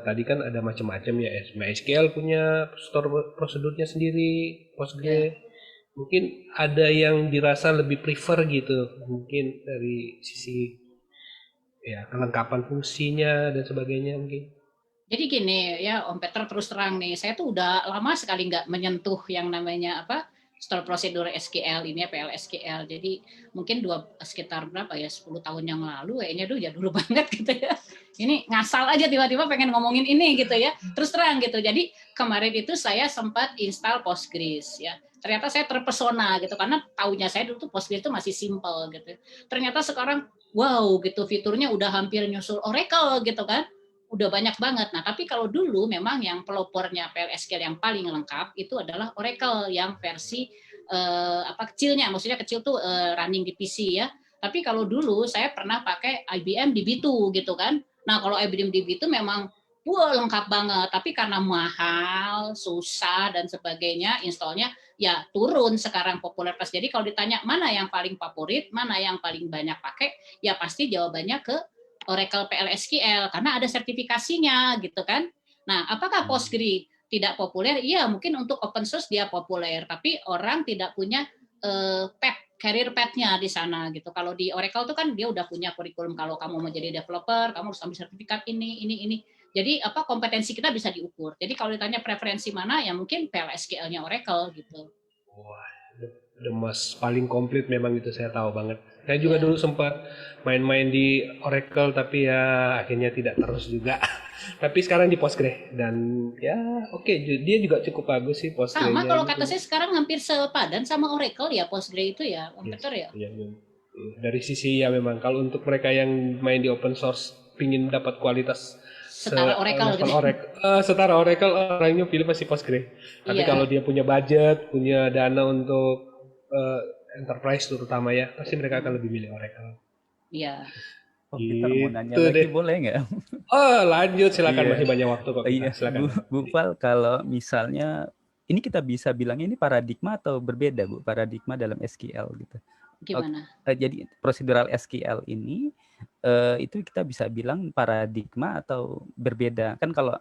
tadi kan ada macam-macam ya, MySQL punya store prosedurnya sendiri, Postgre. Mungkin ada yang dirasa lebih prefer gitu, mungkin dari sisi ya kelengkapan fungsinya dan sebagainya mungkin.
Jadi gini ya Om Peter, terus terang nih, saya tuh udah lama sekali nggak menyentuh yang namanya store prosedur SQL ini ya, PL/SQL. Jadi mungkin sekitar berapa ya, 10 tahun yang lalu kayaknya dulu banget gitu ya. Ini ngasal aja tiba-tiba pengen ngomongin ini gitu ya. Terus terang gitu. Jadi kemarin itu saya sempat install Postgres ya. Ternyata saya terpesona gitu karena taunya saya dulu tuh Postgres itu masih simple gitu. Ternyata sekarang wow gitu, fiturnya udah hampir nyusul Oracle gitu kan. Udah banyak banget. Nah, tapi kalau dulu memang yang pelopornya PL/SQL yang paling lengkap itu adalah Oracle yang versi kecilnya, maksudnya kecil tuh running di PC ya. Tapi kalau dulu saya pernah pakai IBM DB2 gitu kan. Nah, kalau IBM DB2 memang lengkap banget, tapi karena mahal, susah dan sebagainya, installnya ya turun sekarang popularitas. Jadi kalau ditanya mana yang paling favorit, mana yang paling banyak pakai, ya pasti jawabannya ke Oracle PLSQL karena ada sertifikasinya gitu kan. Nah, apakah Postgre tidak populer? Iya, mungkin untuk open source dia populer, tapi orang tidak punya career path-nya di sana gitu. Kalau di Oracle itu kan dia udah punya kurikulum, kalau kamu mau jadi developer, kamu harus ambil sertifikat ini. Jadi kompetensi kita bisa diukur. Jadi kalau ditanya preferensi mana, ya mungkin PLSQL-nya Oracle gitu.
Wah, the most paling komplit memang itu, saya tahu banget. Saya juga dulu sempat main-main di Oracle, tapi ya akhirnya tidak terus juga. Tapi sekarang di Postgre, dan ya oke, dia juga cukup bagus sih Postgre-nya.
Sama kalau kata saya sekarang hampir sepadan sama Oracle ya Postgre itu ya, Peter ya.
Dari sisi ya memang kalau untuk mereka yang main di open source pingin dapat kualitas
setara Oracle gitu.
Setara Oracle, orangnya pilih pasti Postgre. Tapi kalau dia punya budget, punya dana untuk enterprise terutama ya, pasti mereka akan lebih milih Oracle.
Iya.
Peter mau nanya lagi boleh nggak?
Lanjut silakan, masih banyak waktu kok.
Iya, silakan. Bu Val, kalau misalnya ini kita bisa bilang ini paradigma atau berbeda Bu, paradigma dalam SQL gitu.
Gimana?
Jadi procedural SQL ini itu kita bisa bilang paradigma atau berbeda. Kan kalau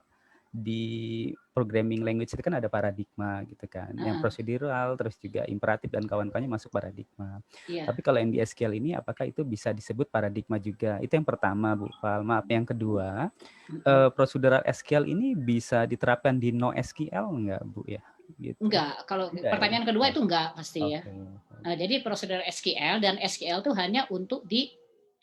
di programming language itu kan ada paradigma gitu kan, yang prosedural, terus juga imperatif dan kawan-kawannya masuk paradigma. Tapi kalau yang di SQL ini apakah itu bisa disebut paradigma juga? Itu yang pertama Bu Val. Maaf, yang kedua, prosedural SQL ini bisa diterapkan di NoSQL enggak Bu ya? Gitu.
Enggak, kalau pertanyaan kedua itu enggak pasti ya. Jadi prosedural SQL dan SQL itu hanya untuk di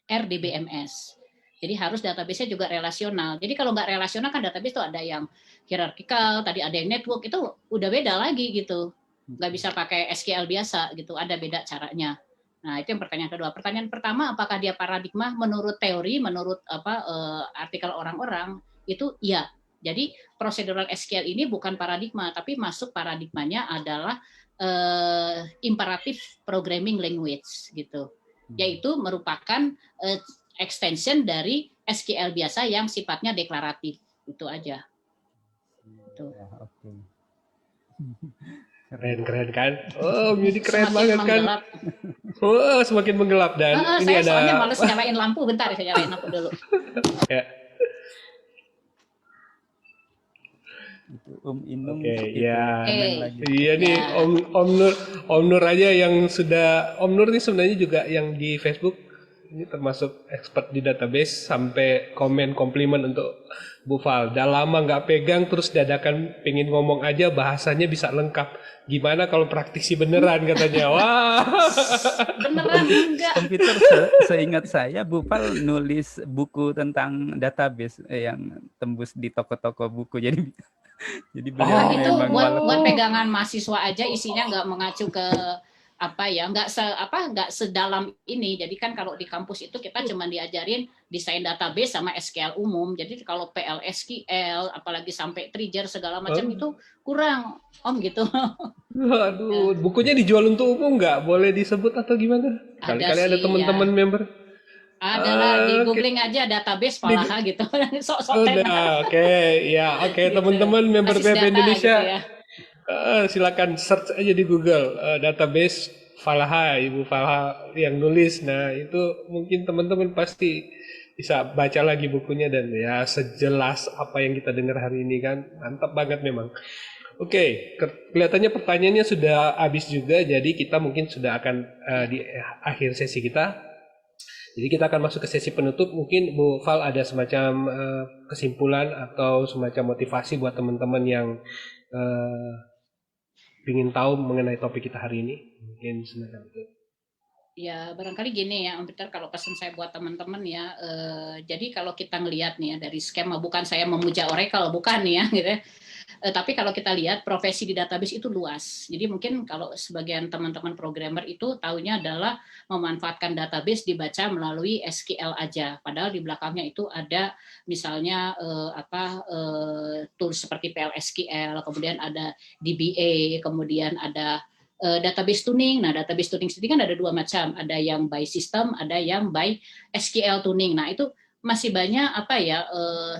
RDBMS. Jadi harus database-nya juga relasional. Jadi kalau nggak relasional kan database itu ada yang hierarkikal, tadi ada yang network, itu udah beda lagi gitu. Nggak bisa pakai SQL biasa gitu, ada beda caranya. Nah itu yang pertanyaan kedua. Pertanyaan pertama, apakah dia paradigma? Menurut teori, menurut artikel orang-orang itu iya. Jadi procedural SQL ini bukan paradigma, tapi masuk paradigmanya adalah imperative programming language gitu. Yaitu merupakan extension dari SQL biasa yang sifatnya deklaratif. Itu aja. Itu.
Keren kan? Jadi keren banget kan? Semakin menggelap dan ini
saya
ada.
Soalnya males nyalain lampu, bentar saya nyalain lampu dulu.
Ya.
Inung.
Ya. Iya nih Om Nur aja yang sudah, Om Nur nih sebenarnya juga yang di Facebook ini termasuk expert di database, sampai komen komplimen untuk Bu Val. Udah lama nggak pegang, terus dadakan pengen ngomong aja, bahasanya bisa lengkap. Gimana kalau praktisi beneran katanya? Wah.
Beneran enggak.
Komputer seingat saya Bu Val nulis buku tentang database yang tembus di toko-toko buku. Jadi beliau
itu buat pegangan mahasiswa aja, isinya nggak mengacu ke nggak sedalam ini. Jadi kan kalau di kampus itu kita cuma diajarin desain database sama SQL umum. Jadi kalau PLSQL apalagi sampai trigger segala macam itu kurang Om gitu.
Aduh, bukunya dijual untuk umum nggak? Boleh disebut atau gimana? Kali-kali ada teman-teman member.
Adalah di googling aja database Falaha gitu. Sok-sok
oke, teman-teman member PHP Indonesia. Gitu ya. Silakan search aja di Google database Falaha, Ibu Falaha yang nulis. Nah itu mungkin teman-teman pasti bisa baca lagi bukunya, dan ya sejelas apa yang kita dengar hari ini kan, mantap banget memang. Oke, kelihatannya pertanyaannya sudah habis juga, jadi kita mungkin sudah akan di akhir sesi kita. Jadi kita akan masuk ke sesi penutup. Mungkin Bu Val ada semacam kesimpulan atau semacam motivasi buat teman-teman yang ingin tahu mengenai topik kita hari ini, mungkin semacam itu.
Ya barangkali gini ya Om Peter, kalau pesan saya buat teman-teman ya, jadi kalau kita ngelihat nih ya dari skema, bukan saya memuja Oracle, bukan ya gitu ya. Tapi kalau kita lihat profesi di database itu luas. Jadi mungkin kalau sebagian teman-teman programmer itu taunya adalah memanfaatkan database dibaca melalui SQL aja. Padahal di belakangnya itu ada misalnya tools seperti PLSQL, kemudian ada DBA, kemudian ada database tuning. Nah, database tuning sendiri kan ada dua macam, ada yang by system, ada yang by SQL tuning. Nah, itu masih banyak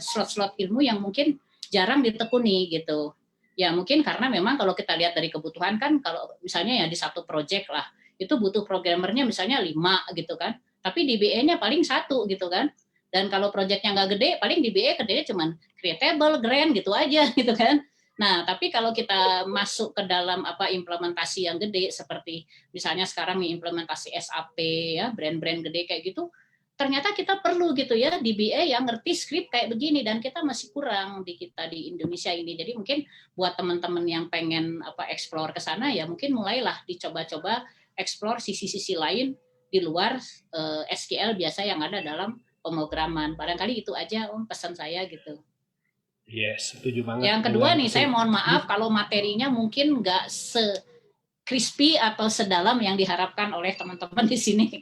slot-slot ilmu yang mungkin jarang ditekuni gitu. Ya mungkin karena memang kalau kita lihat dari kebutuhan kan, kalau misalnya ya di satu project lah, itu butuh programmernya misalnya 5 gitu kan, tapi DBA-nya paling 1 gitu kan. Dan kalau proyeknya nggak gede, paling di BE kerjanya cuman creatable, grant gitu aja gitu kan. Nah, tapi kalau kita masuk ke dalam implementasi yang gede seperti misalnya sekarang nih implementasi SAP ya, brand-brand gede kayak gitu, ternyata kita perlu gitu ya di BA yang ngerti script kayak begini dan kita masih kurang di kita di Indonesia ini. Jadi mungkin buat teman-teman yang pengen explore ke sana ya mungkin mulailah dicoba-coba explore sisi-sisi lain di luar SQL biasa yang ada dalam pemrograman. Barangkali itu aja pesan saya gitu.
Yes, setuju banget.
Yang kedua nih, saya mohon maaf kalau materinya mungkin nggak se-crispy atau sedalam yang diharapkan oleh teman-teman di sini.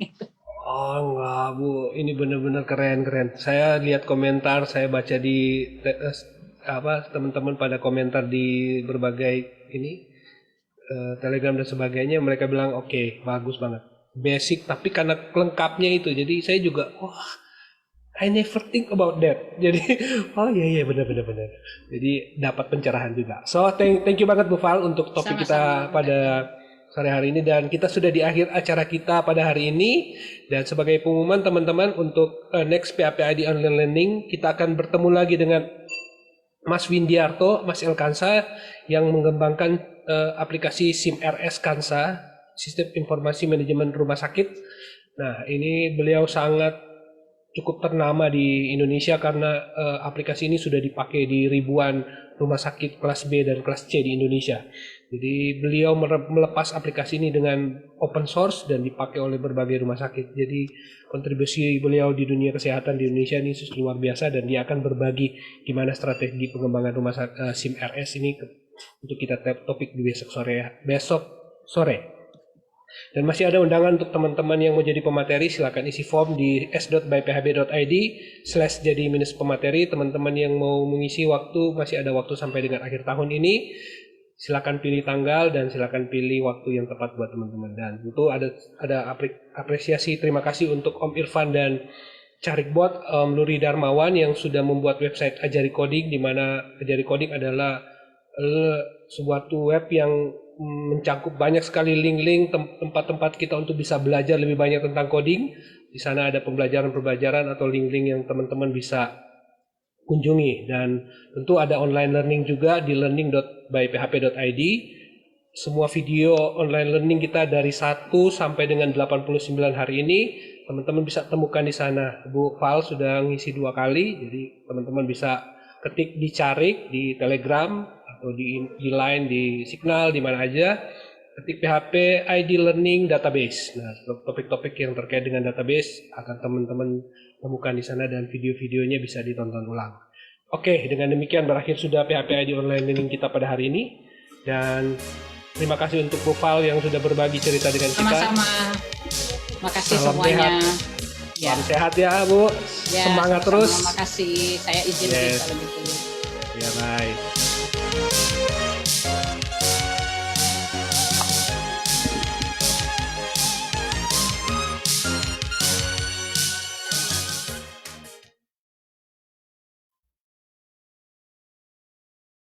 Oh enggak Bu, ini benar-benar keren. Saya lihat komentar, saya baca di teman-teman pada komentar di berbagai Telegram dan sebagainya, mereka bilang oke, bagus banget. Basic tapi karena lengkapnya itu, jadi saya juga I never think about that. Jadi, iya benar. Jadi dapat pencerahan juga. So thank you banget Bu Val untuk topik kita pada sore hari ini dan kita sudah di akhir acara kita pada hari ini. Dan sebagai pengumuman teman-teman untuk next PHP-ID Online Learning kita akan bertemu lagi dengan Mas Windiarto, Mas Elkansa yang mengembangkan aplikasi SIMRS Kansa, Sistem Informasi Manajemen Rumah Sakit. Nah, ini beliau sangat cukup ternama di Indonesia karena aplikasi ini sudah dipakai di ribuan rumah sakit kelas B dan kelas C di Indonesia. Jadi beliau melepas aplikasi ini dengan open source dan dipakai oleh berbagai rumah sakit. Jadi kontribusi beliau di dunia kesehatan di Indonesia ini luar biasa dan dia akan berbagi gimana strategi pengembangan rumah sakit SIMRS ini untuk kita topik di besok sore. Dan masih ada undangan untuk teman-teman yang mau jadi pemateri, silakan isi form di s.byphb.id/jadi-pemateri. Teman-teman yang mau mengisi waktu, masih ada waktu sampai dengan akhir tahun ini. Silakan pilih tanggal dan silakan pilih waktu yang tepat buat teman-teman. Dan tentu ada apresiasi, terima kasih untuk Om Irfan dan Carikbot, Om Luri Darmawan yang sudah membuat website Ajari Coding, di mana Ajari Coding adalah sebuah web yang mencakup banyak sekali link-link tempat-tempat kita untuk bisa belajar lebih banyak tentang coding. Di sana ada pembelajaran atau link-link yang teman-teman bisa kunjungi dan tentu ada online learning juga di learning.byphp.id. Semua video online learning kita dari 1 sampai dengan 89 hari ini teman-teman bisa temukan di sana. Bu Val sudah ngisi 2 kali, jadi teman-teman bisa ketik di Carik, di Telegram atau di Line, di Signal, di mana aja, ketik PHP ID Learning Database. Nah, topik-topik yang terkait dengan database akan teman-teman temukan di sana dan video-videonya bisa ditonton ulang. Oke, dengan demikian berakhir sudah PHP ID Online Learning kita pada hari ini. Dan terima kasih untuk Bu Val yang sudah berbagi cerita dengan kita.
Sama-sama. Makasih
Salam
semuanya.
Sehat. Salam sehat ya Bu.
Ya,
semangat terus.
Terima kasih. Saya izin kalau gitu.
Ya, bye.